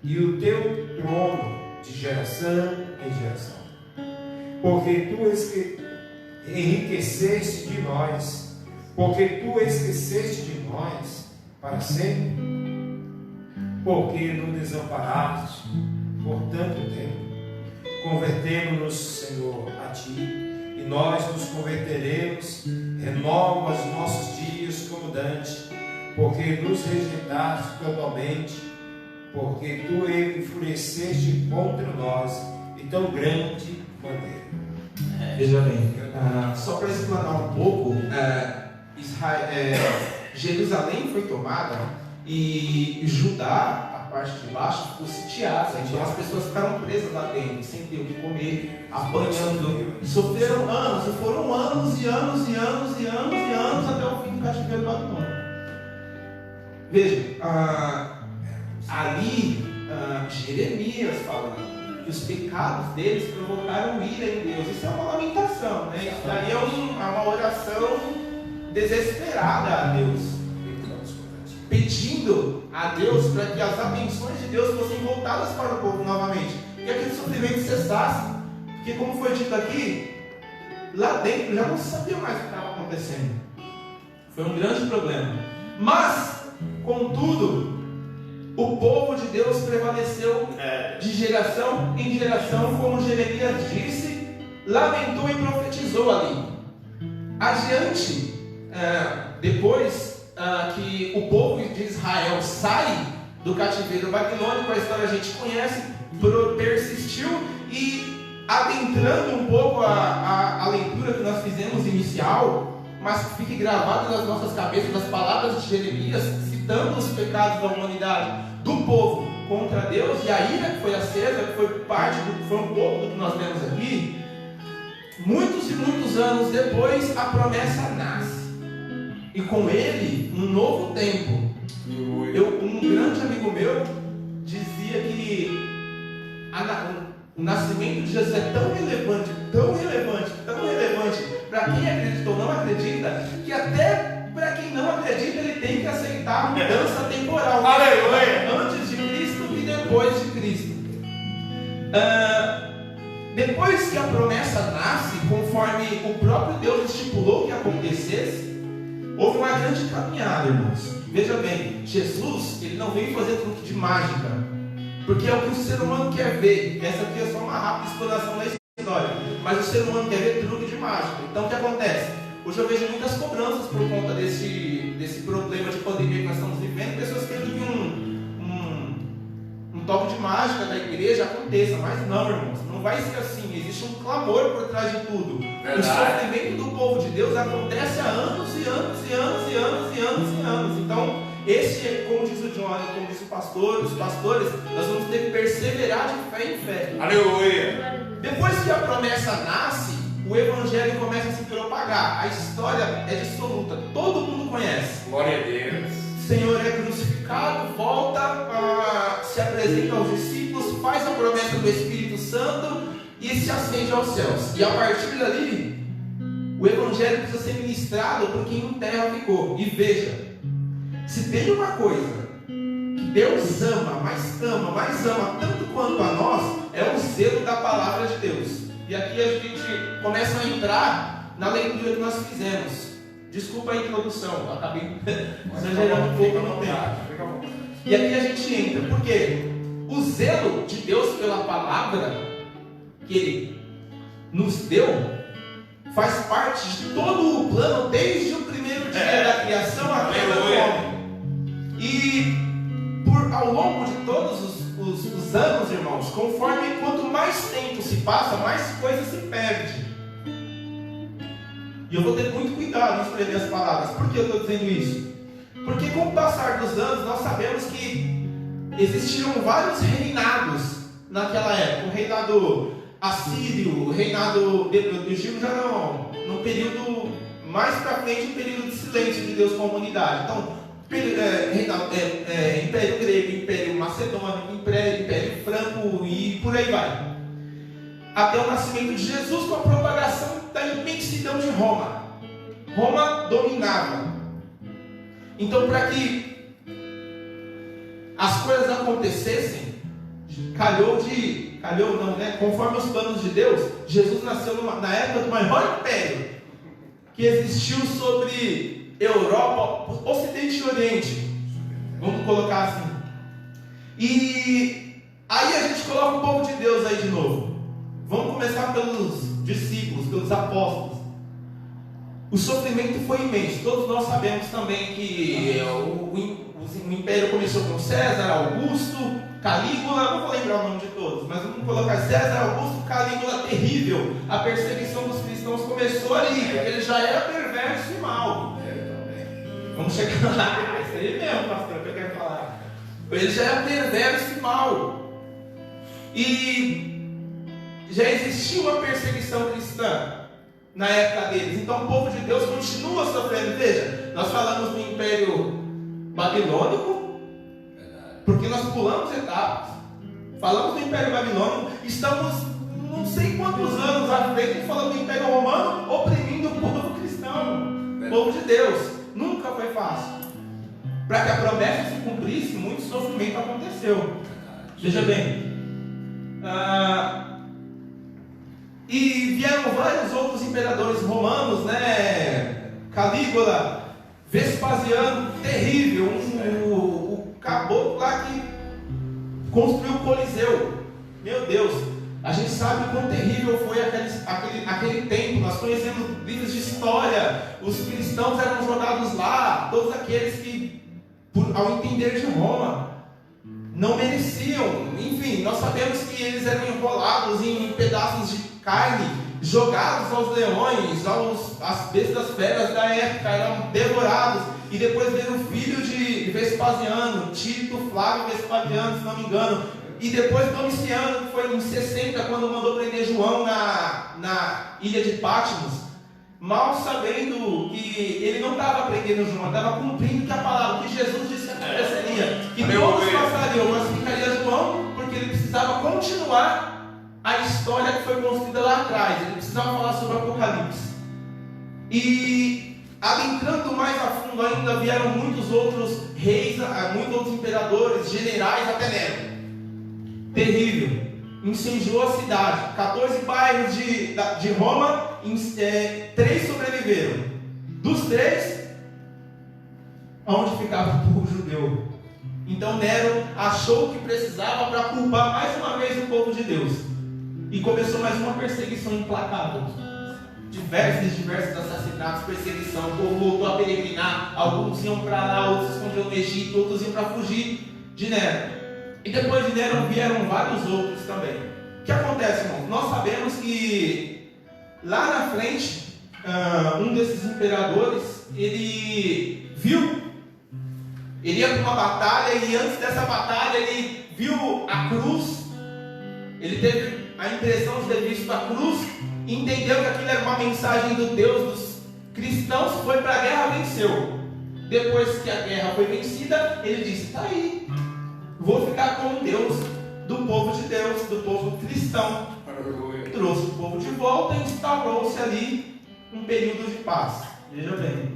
e o teu trono de geração em geração. Porque tu enriqueceste de nós, porque tu esqueceste de nós para sempre, porque nos desamparaste por tanto tempo. Convertemos-nos, Senhor, a ti, e nós nos converteremos. Renova os nossos dias como dantes, porque nos rejeitaste totalmente, porque tu enfureceste contra nós e tão grande maneira. Veja bem, só para explanar um pouco, Jerusalém foi tomada e Judá, a parte de baixo, ficou sitiada. Então as pessoas ficaram presas lá dentro, sem ter o que comer, apanhando. E sofreram anos, e foram anos e anos e anos e anos e anos até o fim do cativeiro babilônico. Veja, ali Jeremias falando que os pecados deles provocaram ira em Deus. Isso é uma lamentação, né? Isso daí é uma oração desesperada a Deus, pedindo a Deus para que as atenções de Deus fossem voltadas para o povo novamente, que aquele sofrimento cessasse, porque como foi dito aqui, lá dentro já não se sabia mais o que estava acontecendo. Foi um grande problema. Mas, contudo, o povo de Deus prevaleceu de geração em geração, como Jeremias disse, lamentou e profetizou ali. Adiante, depois que o povo de Israel sai do cativeiro babilônico, a história a gente conhece, persistiu, e adentrando um pouco a leitura que nós fizemos inicial, mas que fique gravado nas nossas cabeças as palavras de Jeremias, citando os pecados da humanidade, do povo contra Deus, e a ira que foi acesa, que foi foi um pouco do que nós lemos aqui. Muitos e muitos anos depois, a promessa nasce, e com ele, um novo tempo. Um grande amigo meu dizia que o nascimento de Jesus é tão relevante, tão relevante, tão relevante, para quem acredita ou não acredita, que até para quem não acredita, ele tem que aceitar a mudança temporal. Aleluia! Antes de Cristo e depois de Cristo. Depois que a promessa nasce, conforme o próprio Deus estipulou que acontecesse, houve uma grande caminhada, irmãos. Veja bem, Jesus, ele não veio fazer truque de mágica, porque é o que o ser humano quer ver. Essa aqui é só uma rápida explanação da história, mas o ser humano quer ver truque de mágica. Então o que acontece? Hoje eu vejo muitas cobranças por conta desse problema de pandemia que nós estamos vivendo, pessoas querendo que um toque de mágica da igreja aconteça, mas não, irmãos, não vai ser assim. Existe um clamor por trás de tudo. Verdade. O sofrimento do povo de Deus acontece há anos e anos e anos e anos e anos e anos. Então, como diz o John, como diz o pastor, os pastores, nós vamos ter que perseverar de fé em fé. Aleluia! Depois que a promessa nasce, o evangelho começa a se propagar. A história é dissoluta, todo mundo conhece. Glória a Deus. O Senhor é crucificado, volta, se apresenta aos discípulos, faz a promessa do Espírito Santo e se ascende aos céus. E a partir dali, o evangelho precisa ser ministrado por quem em terra ficou. E veja, se tem uma coisa que Deus ama mais ama tanto quanto a nós, é o zelo da palavra de Deus. E aqui a gente começa a entrar na leitura que nós fizemos. Desculpa a introdução, eu acabei exagerando um pouco no tempo. E aqui a gente entra, porque o zelo de Deus pela palavra que Ele nos deu faz parte de todo o plano, desde o primeiro dia da criação até o homem. E ao longo de todos os anos, irmãos, conforme quanto mais tempo se passa, mais coisa se perde. E eu vou ter muito cuidado em escrever as palavras. Por que eu estou dizendo isso? Porque com o passar dos anos, nós sabemos que existiram vários reinados naquela época. O reinado assírio, o reinado do Egito já não, no período mais para frente, um período de silêncio de Deus com a humanidade. Então, Império Grego, Império Macedônico, Império Franco e por aí vai. Até o nascimento de Jesus, com a propagação da imensidão de Roma. Roma dominava. Então, para que as coisas acontecessem, conforme os planos de Deus, Jesus nasceu na época do maior império que existiu sobre Europa, Ocidente e Oriente. Vamos colocar assim. E aí a gente coloca o povo de Deus aí de novo. Vamos começar pelos discípulos, pelos apóstolos. o sofrimento foi imenso. Todos nós sabemos também que o império começou com César, Augusto, Calígula, não vou lembrar o nome de todos, mas vamos colocar César, Augusto, Calígula, terrível. A perseguição dos cristãos começou ali, porque ele já era perverso e mau. Vamos chegar lá, isso aí mesmo, pastor, que eu quero falar. Ele já era perverso e mau. E já existia uma perseguição cristã na época deles. Então o povo de Deus continua sofrendo. Veja, nós falamos do Império Babilônico, porque nós pulamos etapas. Falamos do Império Babilônico, estamos não sei quantos anos à frente falando do Império Romano, oprimindo o povo cristão, o povo de Deus. Nunca foi fácil. Para que a promessa se cumprisse, muito sofrimento aconteceu. Veja bem, e vieram vários outros imperadores romanos, né? Calígula, Vespasiano, terrível, o caboclo lá que construiu o Coliseu. Meu Deus, a gente sabe quão terrível foi aquele tempo. Nós conhecemos livros de história, os cristãos eram jogados lá, todos aqueles que, ao entender de Roma, não mereciam. Enfim, nós sabemos que eles eram enrolados em pedaços de carne, jogados aos leões, às bestas feras da época, eram devorados. E depois veio o filho de Vespasiano, Tito Flávio Vespasiano, se não me engano. E depois Domiciano, que foi em 60, quando mandou prender João na ilha de Patmos, mal sabendo que ele não estava prendendo João, estava cumprindo que a palavra, que Jesus disse que aconteceria, que todos passariam, mas ficaria João, porque ele precisava continuar a história que foi construída lá atrás. Ele precisava falar sobre o Apocalipse. E adentrando mais a fundo ainda, vieram muitos outros reis, muitos outros imperadores, generais, até Nero. Terrível. Incendiou a cidade. 14 bairros de Roma, 3 sobreviveram. Dos 3, onde ficava o povo judeu? Então Nero achou que precisava para culpar mais uma vez o povo de Deus. E começou mais uma perseguição implacável. Diversos assassinatos, perseguição. O povo voltou a peregrinar. Alguns iam para lá, outros se escondiam no Egito, outros iam para fugir de Nero. E depois de Nero vieram vários outros também. O que acontece, irmãos? Nós sabemos que lá na frente, um desses imperadores, ele ia para uma batalha, e antes dessa batalha ele viu a cruz. Ele teve a impressão de ter visto a cruz, entendeu que aquilo era uma mensagem do Deus dos cristãos, foi para a guerra, venceu. Depois que a guerra foi vencida, ele disse: está aí, vou ficar com Deus, do povo de Deus, do povo cristão. Trouxe o povo de volta e instaurou-se ali um período de paz. Veja bem,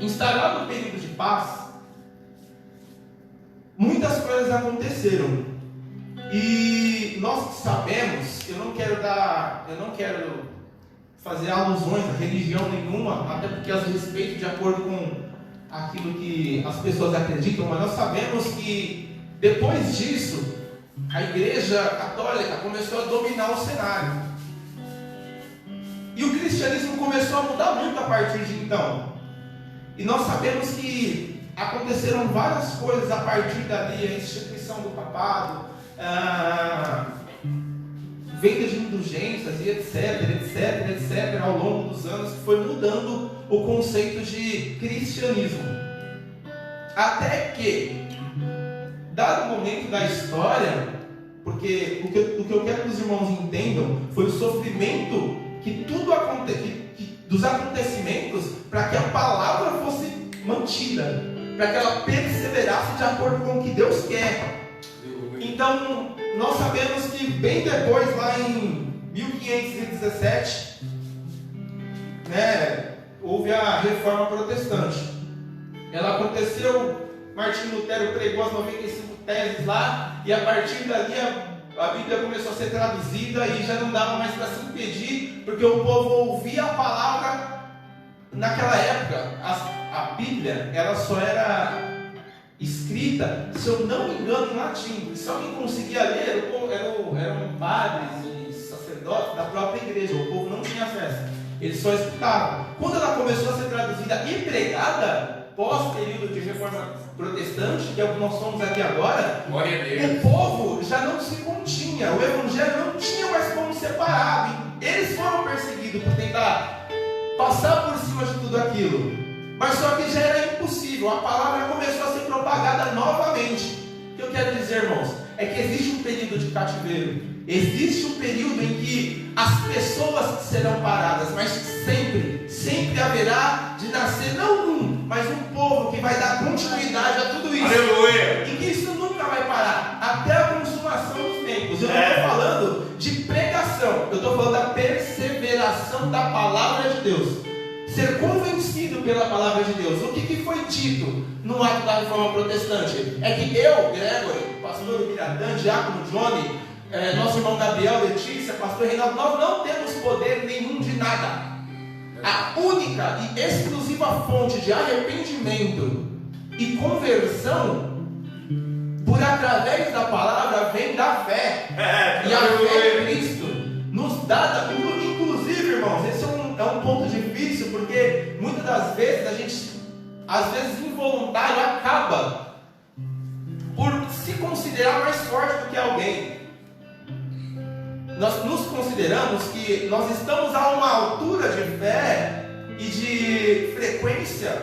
instaurado o período de paz, muitas coisas aconteceram. E nós sabemos, eu não quero fazer alusões a religião nenhuma, até porque as respeito de acordo com aquilo que as pessoas acreditam, mas nós sabemos que depois disso, a Igreja Católica começou a dominar o cenário. E o cristianismo começou a mudar muito a partir de então. E nós sabemos que aconteceram várias coisas a partir dali, a instituição do papado, venda de indulgências e etc, ao longo dos anos, que foi mudando o conceito de cristianismo. Até que, dado o momento da história, porque o que eu quero que os irmãos entendam foi o sofrimento dos acontecimentos, para que a palavra fosse mantida, para que ela perseverasse de acordo com o que Deus quer. Então, nós sabemos que bem depois, lá em 1517, houve a Reforma Protestante. Ela aconteceu, Martinho Lutero pregou as 95 teses lá, e a partir dali a Bíblia começou a ser traduzida e já não dava mais para se impedir, porque o povo ouvia a palavra. Naquela época, a Bíblia ela só era escrita, se eu não me engano, em latim. Se alguém conseguia ler, eram padres e sacerdotes da própria igreja, o povo não tinha acesso. eles só escutavam. Quando ela começou a ser traduzida e pregada, pós-período de reforma protestante, que é o que nós somos aqui agora, Glória a Deus. o povo já não se continha, o evangelho não tinha mais como separar. Eles foram perseguidos por tentar passar por cima de tudo aquilo, mas só que já era impossível. A palavra começou a ser propagada novamente. O que eu quero dizer, irmãos, é que existe um período de cativeiro, existe um período em que as pessoas serão paradas, mas sempre haverá de nascer não um, mas um povo que vai dar continuidade a tudo isso. Aleluia. E que isso nunca vai parar até a consumação dos tempos. Eu não estou falando de pregação, eu estou falando da perseveração da palavra de Deus. Ser convencido pela palavra de Deus. O que foi dito no ato da reforma protestante? É que eu, Gregory, pastor Miratã, diácono Johnny, nosso irmão Gabriel, Letícia, pastor Reinaldo, nós não temos poder nenhum de nada. A única e exclusiva fonte de arrependimento e conversão, por através da palavra, vem da fé. E a fé em Cristo nos dá, inclusive, irmãos, esse é um ponto difícil, porque muitas das vezes a gente, às vezes involuntário, acaba por se considerar mais forte do que alguém. Nós nos consideramos que nós estamos a uma altura de fé e de frequência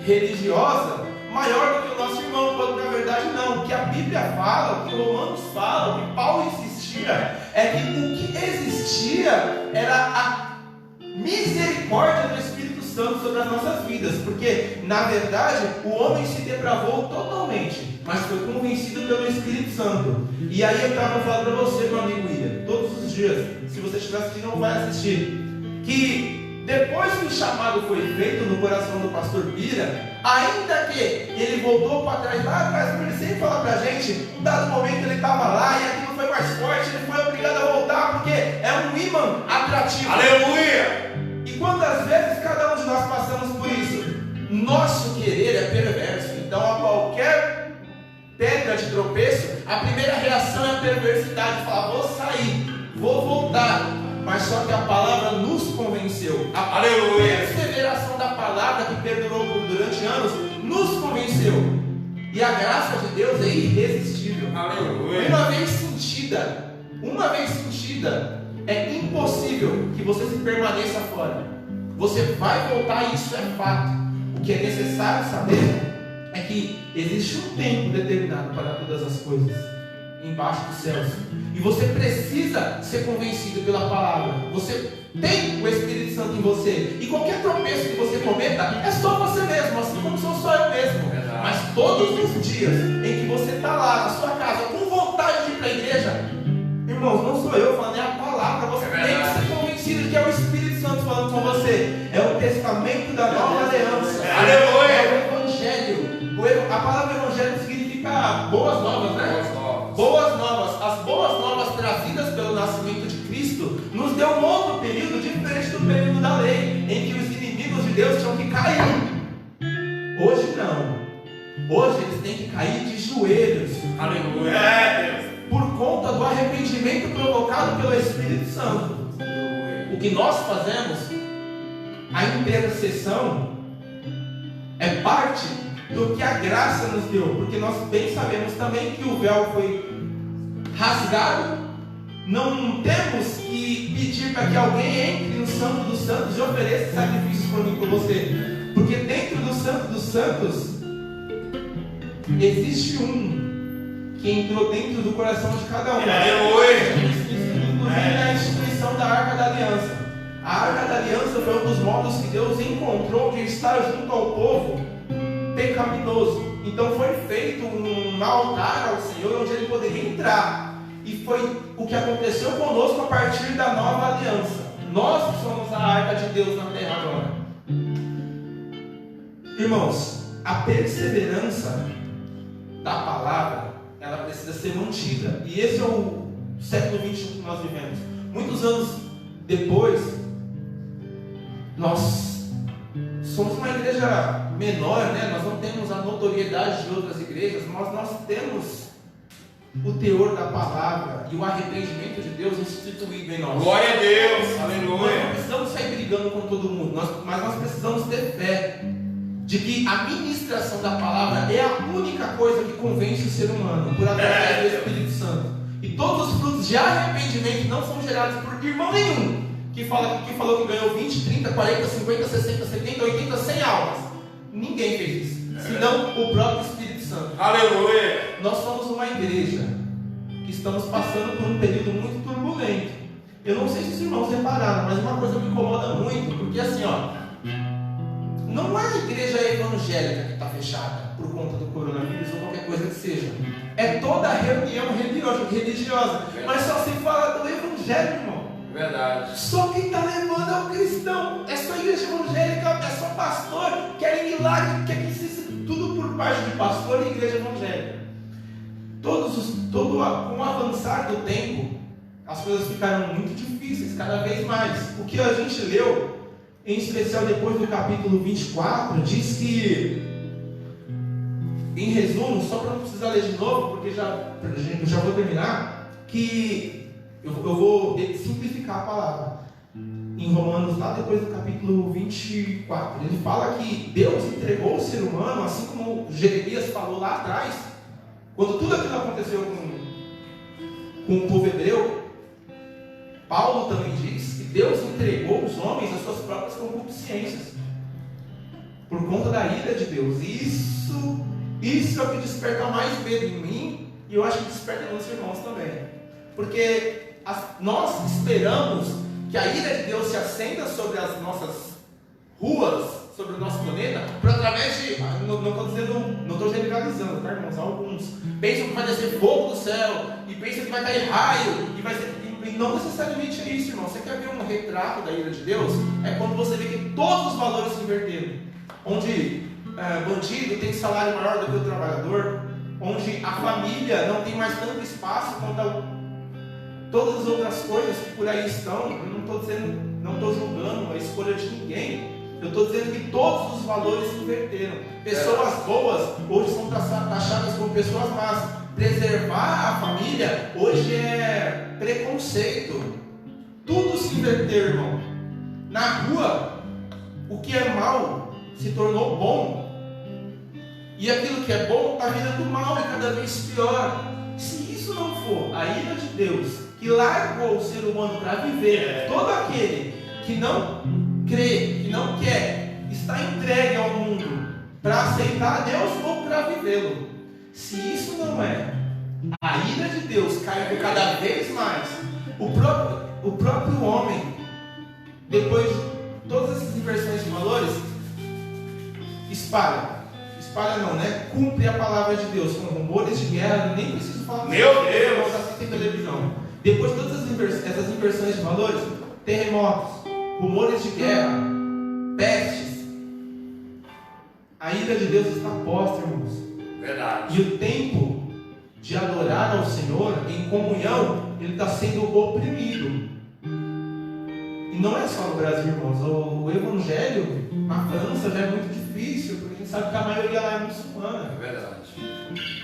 religiosa maior do que o nosso irmão, quando na verdade não. O que a Bíblia fala, o que Romanos fala, o que Paulo insistia, é que o que existia era a misericórdia do Espírito Santo sobre as nossas vidas, porque na verdade o homem se depravou totalmente, mas foi convencido pelo Espírito Santo. E aí eu estava falando para você, meu amigo William, todos os dias, se você estiver assistindo, não vai assistir, que depois que o chamado foi feito no coração do pastor Bira, ainda que ele voltou para trás, lá atrás, ele sempre fala para a gente, em dado momento ele estava lá e aquilo foi mais forte, ele foi obrigado a voltar, porque é um imã atrativo. Aleluia! E quantas vezes cada um de nós passamos por isso? Nosso querer é perverso, então a qualquer pedra de tropeço, a primeira reação é a perversidade, falar, vou sair, vou voltar. Mas só que a palavra nos convenceu. A perseveração da palavra que perdurou durante anos nos convenceu. E a graça de Deus é irresistível. Aleluia. Uma vez sentida, é impossível que você se permaneça fora. Você vai voltar e isso é fato. O que é necessário saber é que existe um tempo determinado para todas as coisas embaixo dos céus. E você precisa ser convencido pela palavra. Você tem o Espírito Santo em você. E qualquer tropeço que você cometa é só você mesmo, assim como sou só eu mesmo. Mas todos os dias em que você está lá na sua casa com vontade de ir para a igreja, irmãos, não sou eu falando, é a palavra. Você tem que ser convencido que é o Espírito Santo falando com você. É o testamento da nova aliança. Aleluia. É o Evangelho. A palavra Evangelho significa boas novas, né? Boas novas. As boas novas trazidas pelo nascimento de Cristo nos deu um outro período diferente do período da lei, em que os inimigos de Deus tinham que cair. Hoje não. Hoje eles têm que cair de joelhos. Aleluia. Por conta do arrependimento provocado pelo Espírito Santo. O que nós fazemos, a intercessão, é parte do que a graça nos deu, porque nós bem sabemos também que o véu foi rasgado. Não temos que pedir para que alguém entre no Santo dos Santos e ofereça sacrifícios por mim e por você, porque dentro do Santo dos Santos existe um que entrou dentro do coração de cada um. Inclusive a instituição da Arca da Aliança. A Arca da Aliança foi um dos modos que Deus encontrou de estar junto ao povo pecaminoso. Então foi feito um altar ao Senhor onde ele poderia entrar. E foi o que aconteceu conosco a partir da nova aliança. Nós somos a arca de Deus na terra agora. Irmãos, a perseverança da palavra, ela precisa ser mantida. E esse é o século XXI que nós vivemos. Muitos anos depois, nós somos uma igreja menor, né? Nós não temos a notoriedade de outras igrejas, mas nós temos o teor da palavra e o arrependimento de Deus instituído em nós. Glória a Deus. Nós Aleluia. não precisamos sair brigando pregando com todo mundo, mas nós precisamos ter fé de que a ministração da palavra é a única coisa que convence o ser humano, por através do Espírito Santo. E todos os frutos de arrependimento não são gerados por irmão nenhum que falou que ganhou 20, 30, 40, 50, 60, 70, 80, 100 almas. Ninguém fez isso, senão o próprio Espírito Santo. Aleluia! Nós somos uma igreja que estamos passando por um período muito turbulento. Eu não sei se os irmãos repararam, mas uma coisa me incomoda muito, porque assim, não é a igreja evangélica que está fechada por conta do coronavírus ou qualquer coisa que seja. É toda a reunião religiosa. Mas só se fala do evangelho, irmão. Verdade. Só quem está levando é o cristão. É só igreja evangélica, é só pastor. Querem milagre, quer que seja tudo por parte de pastor e igreja evangélica. Com o avançar do tempo, as coisas ficaram muito difíceis, cada vez mais. O que a gente leu, em especial depois do capítulo 24, diz que, em resumo, só para não precisar ler de novo, porque eu já vou terminar, que eu vou simplificar a palavra. Em Romanos, lá depois do capítulo 24, ele fala que Deus entregou o ser humano, assim como Jeremias falou lá atrás, quando tudo aquilo aconteceu com o povo hebreu. Paulo também diz que Deus entregou os homens às suas próprias concupiscências por conta da ira de Deus. Isso é o que desperta mais medo em mim, e eu acho que desperta nos irmãos também, porque nós esperamos que a ira de Deus se acenda sobre as nossas ruas, sobre o nosso planeta, por através de, não estou generalizando, tá, irmãos? Alguns pensam que vai descer fogo do céu, e pensam que vai cair raio, e não necessariamente é isso, irmão. Você quer ver um retrato da ira de Deus? É quando você vê que todos os valores se inverteram, onde bandido tem salário maior do que o trabalhador, onde a família não tem mais tanto espaço quanto todas as outras coisas que por aí estão. Eu não estou julgando a escolha de ninguém. Eu estou dizendo que todos os valores se inverteram. Pessoas boas hoje são taxadas como pessoas más. Preservar a família hoje é preconceito. Tudo se inverteu, irmão. Na rua, o que é mal se tornou bom, e aquilo que é bom está virando mal e cada vez pior. Se isso não for a ira de Deus, que largou o ser humano para viver, todo aquele que não crê, que não quer, está entregue ao mundo para aceitar a Deus ou para vivê-lo. Se isso não é a ira de Deus caindo cada vez mais, o próprio homem, depois de todas essas inversões de valores, espalha não, né? Cumpre a palavra de Deus com rumores de guerra. Nem preciso falar. Meu Deus! Assistem televisão. Depois de todas essas inversões de valores, terremotos, rumores de guerra, pestes, a ira de Deus está posta, irmãos. Verdade. E o tempo de adorar ao Senhor em comunhão, ele está sendo oprimido. E não é só no Brasil, irmãos. O evangelho na França já é muito difícil, porque a gente sabe que a maioria lá é muçulmana. É verdade.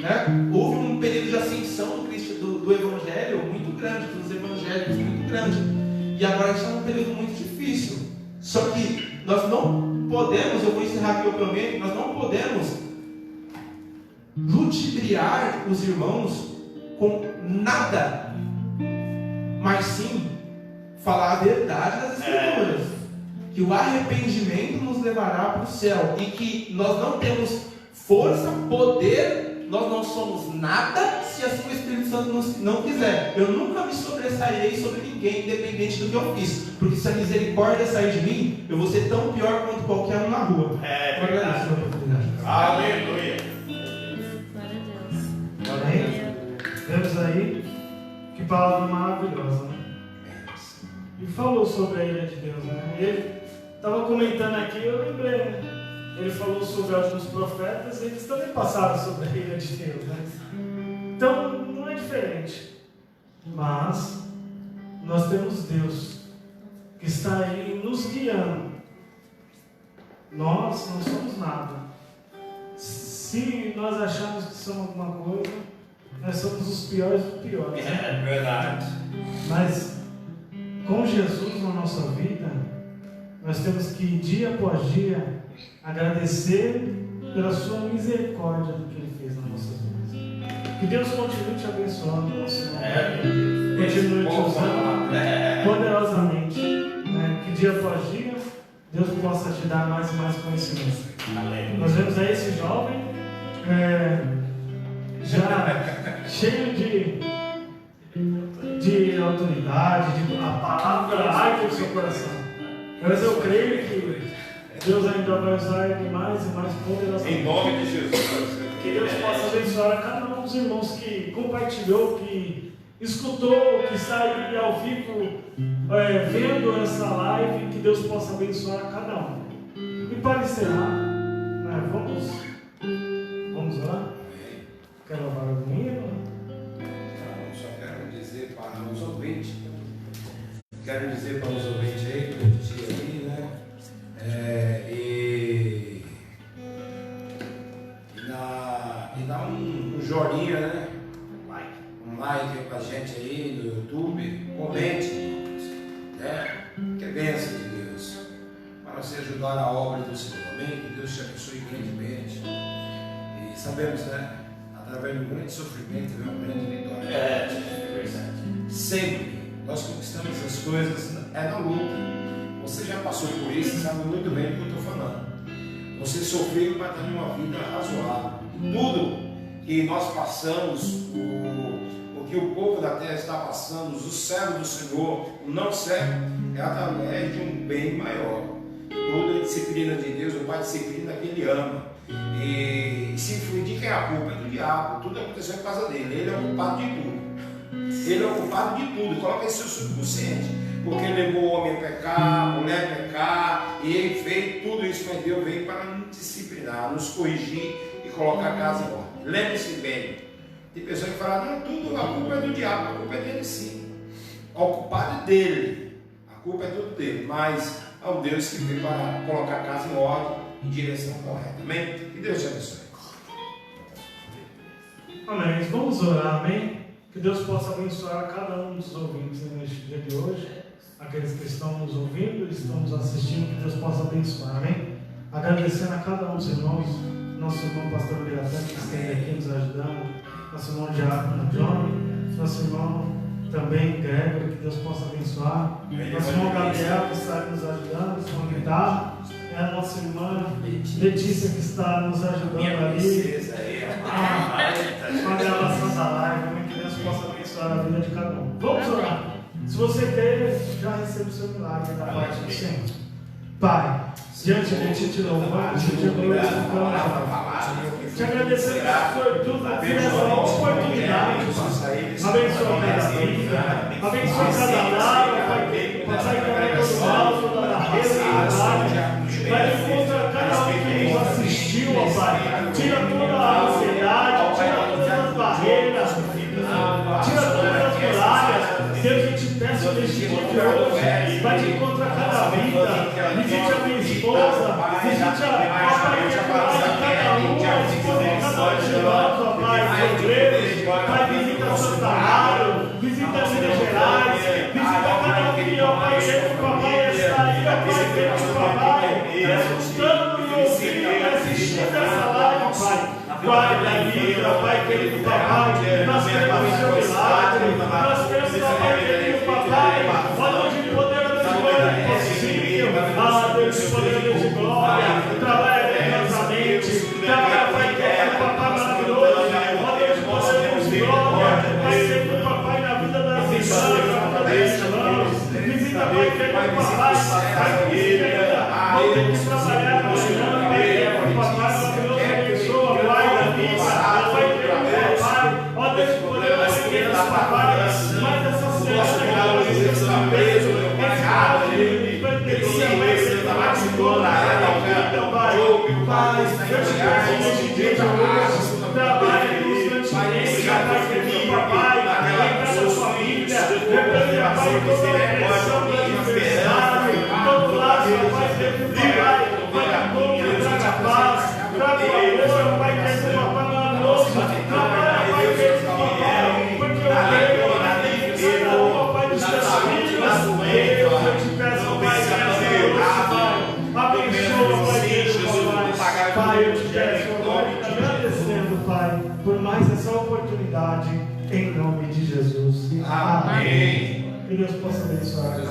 Né? Houve um período de ascensão do evangelho muito grande, dos evangélicos muito grande. E agora a gente está num período muito difícil. Só que nós não podemos, eu vou encerrar aqui o prometo, nós não podemos ludibriar os irmãos com nada, mas sim falar a verdade das Escrituras. Que o arrependimento nos levará para o céu, e que nós não temos força, poder, nós não somos nada se assim o Espírito Santo não quiser. Eu nunca me sobressairei sobre ninguém, independente do que eu fiz, porque se a misericórdia sair de mim, eu vou ser tão pior quanto qualquer um na rua. Aleluia. Amém? Vemos aí que palavra maravilhosa, né? E falou sobre a ira de Deus, né? Ele estava comentando aqui, eu lembrei, né? Ele falou sobre alguns profetas, e eles também passaram sobre a ira de Deus, né? Então, não é diferente. Mas nós temos Deus que está aí nos guiando. Nós não somos nada. Se nós acharmos que somos alguma coisa, nós somos os piores dos piores. Né? É verdade. Mas com Jesus na nossa vida, nós temos que, dia após dia, agradecer pela sua misericórdia do que Ele fez nas nossas vidas. Que Deus continue te abençoando, nosso irmão. Continue te usando poderosamente. Né? Que dia após dia, Deus possa te dar mais e mais conhecimento. Nós vemos aí esse jovem já cheio de autoridade, a palavra arde no seu coração. Mas eu creio que Deus ainda vai usar ele mais e mais poderosamente. Em nome de Jesus. Que Deus possa abençoar a cada um dos irmãos que compartilhou, que escutou, que está aí ao vivo vendo essa live. Que Deus possa abençoar a cada um. E para encerrar, vamos lá? Quer louvar o hino? Só quero dizer para os ouvintes, aí, que eu disse aí, né? E dá um joinha, né? Um like pra gente aí no YouTube, comente, né? Que é bênção de Deus, para você ajudar a obra do Senhor, amém? Que Deus te abençoe grandemente. E sabemos, né? Através de um grande sofrimento, de uma grande vitória. É verdade. Sempre nós conquistamos as coisas na luta. Você já passou por isso, sabe muito bem do que eu estou falando. Você sofreu para ter uma vida razoável. Tudo que nós passamos, o que o povo da terra está passando, os servos do Senhor, o não servo, é através de um bem maior. Toda a disciplina de Deus, o Pai disciplina que Ele ama. E se de quem é a culpa? É do diabo. Tudo aconteceu por causa dele. Ele é o culpado de tudo. Ele é o culpado de tudo. Coloca isso no seu subconsciente. Porque ele levou o homem a pecar, a mulher a pecar, e ele fez tudo isso, mas Deus veio para nos disciplinar, nos corrigir e colocar a casa em ordem. Lembre-se bem. Tem pessoas que falam, não, tudo, a culpa é do diabo, a culpa é dele sim. O culpado é dele. A culpa é tudo dele. Mas é um Deus que veio para colocar a casa em ordem, em direção correta. Amém? Que Deus te abençoe. Amém. Vamos orar, amém? Que Deus possa abençoar cada um dos ouvintes neste dia de hoje. Aqueles que estão nos ouvindo e estão nos assistindo, que Deus possa abençoar, amém? Agradecendo a cada um dos irmãos, nosso irmão pastor Biratã, que esteve aqui nos ajudando, nosso irmão Diácono Johnny, nosso irmão também Gregory, que Deus possa abençoar, nosso irmão Gabriel, que está nos ajudando, nosso irmão Guitarra, e a nossa irmã Letícia, que está nos ajudando ali, com a gravação da live, que Deus possa abençoar a vida de cada um. Vamos orar. Se você quer, já recebe o seu milagre da parte do Senhor. Pai, diante de Ti te louvamos, te glorificamos, te agradecemos por tudo, por essa oportunidade. Abençoa cada vida, abençoa cada lar, Pai, que vai todo mal, toda barreira, vai encontrar cada um que nos assistiu, ó Pai. Tira toda a ansiedade, tira todas as barreiras, tira todas as muralhas. Deus, eu te peço neste dia de hoje, vai te encontrar cada vida, visite a minha esposa, visite a Pai, que é cada um, a esposa de cada um de nós, ó Pai, obreiros, Pai, visita Santa Amaro, visita Minas Gerais, visita cada um que, ó Pai, que o papai está aí, ó Pai, que o papai, escutando e ouvindo, assistindo essa live, Pai. Guarda a vida, Pai querido papai, nós queremos o seu milagre, nós queremos o Pai querido papai, ó Deus de poder, Deus de glória possível, ah Deus de poder, Deus de glória, trabalha poderosamente, trabalha Pai querido papai maravilhoso, ó Deus de poder, Deus de glória, Pai querido papai na vida das irmãs, na vida dos irmãos, visita Pai querido papai, Pai querida, não tem que trabalhar na manhã, Pai querido papai maravilhoso, abençoa, Pai. Ó Deus, podemos seguir essa palavra, mas essa semana que nós estamos presos, esse caso de perseguição, esse Pai, eu te peço neste dia de hoje, trabalhe constantemente, Pai querido, papai, lembra da sua família, repreenda, Pai, toda a pressão do adversário, todo lado, Pai querido, papai, vai como que traga paz, traga o amor, Pai querido, papai maravilhoso, trabalha, Pai querido, papai, porque eu creio na vida, Pai dos teus filhos, eu te peço, Pai, nessa noite, prosperidade, em nome de Jesus. Amém. Que Deus possa abençoar.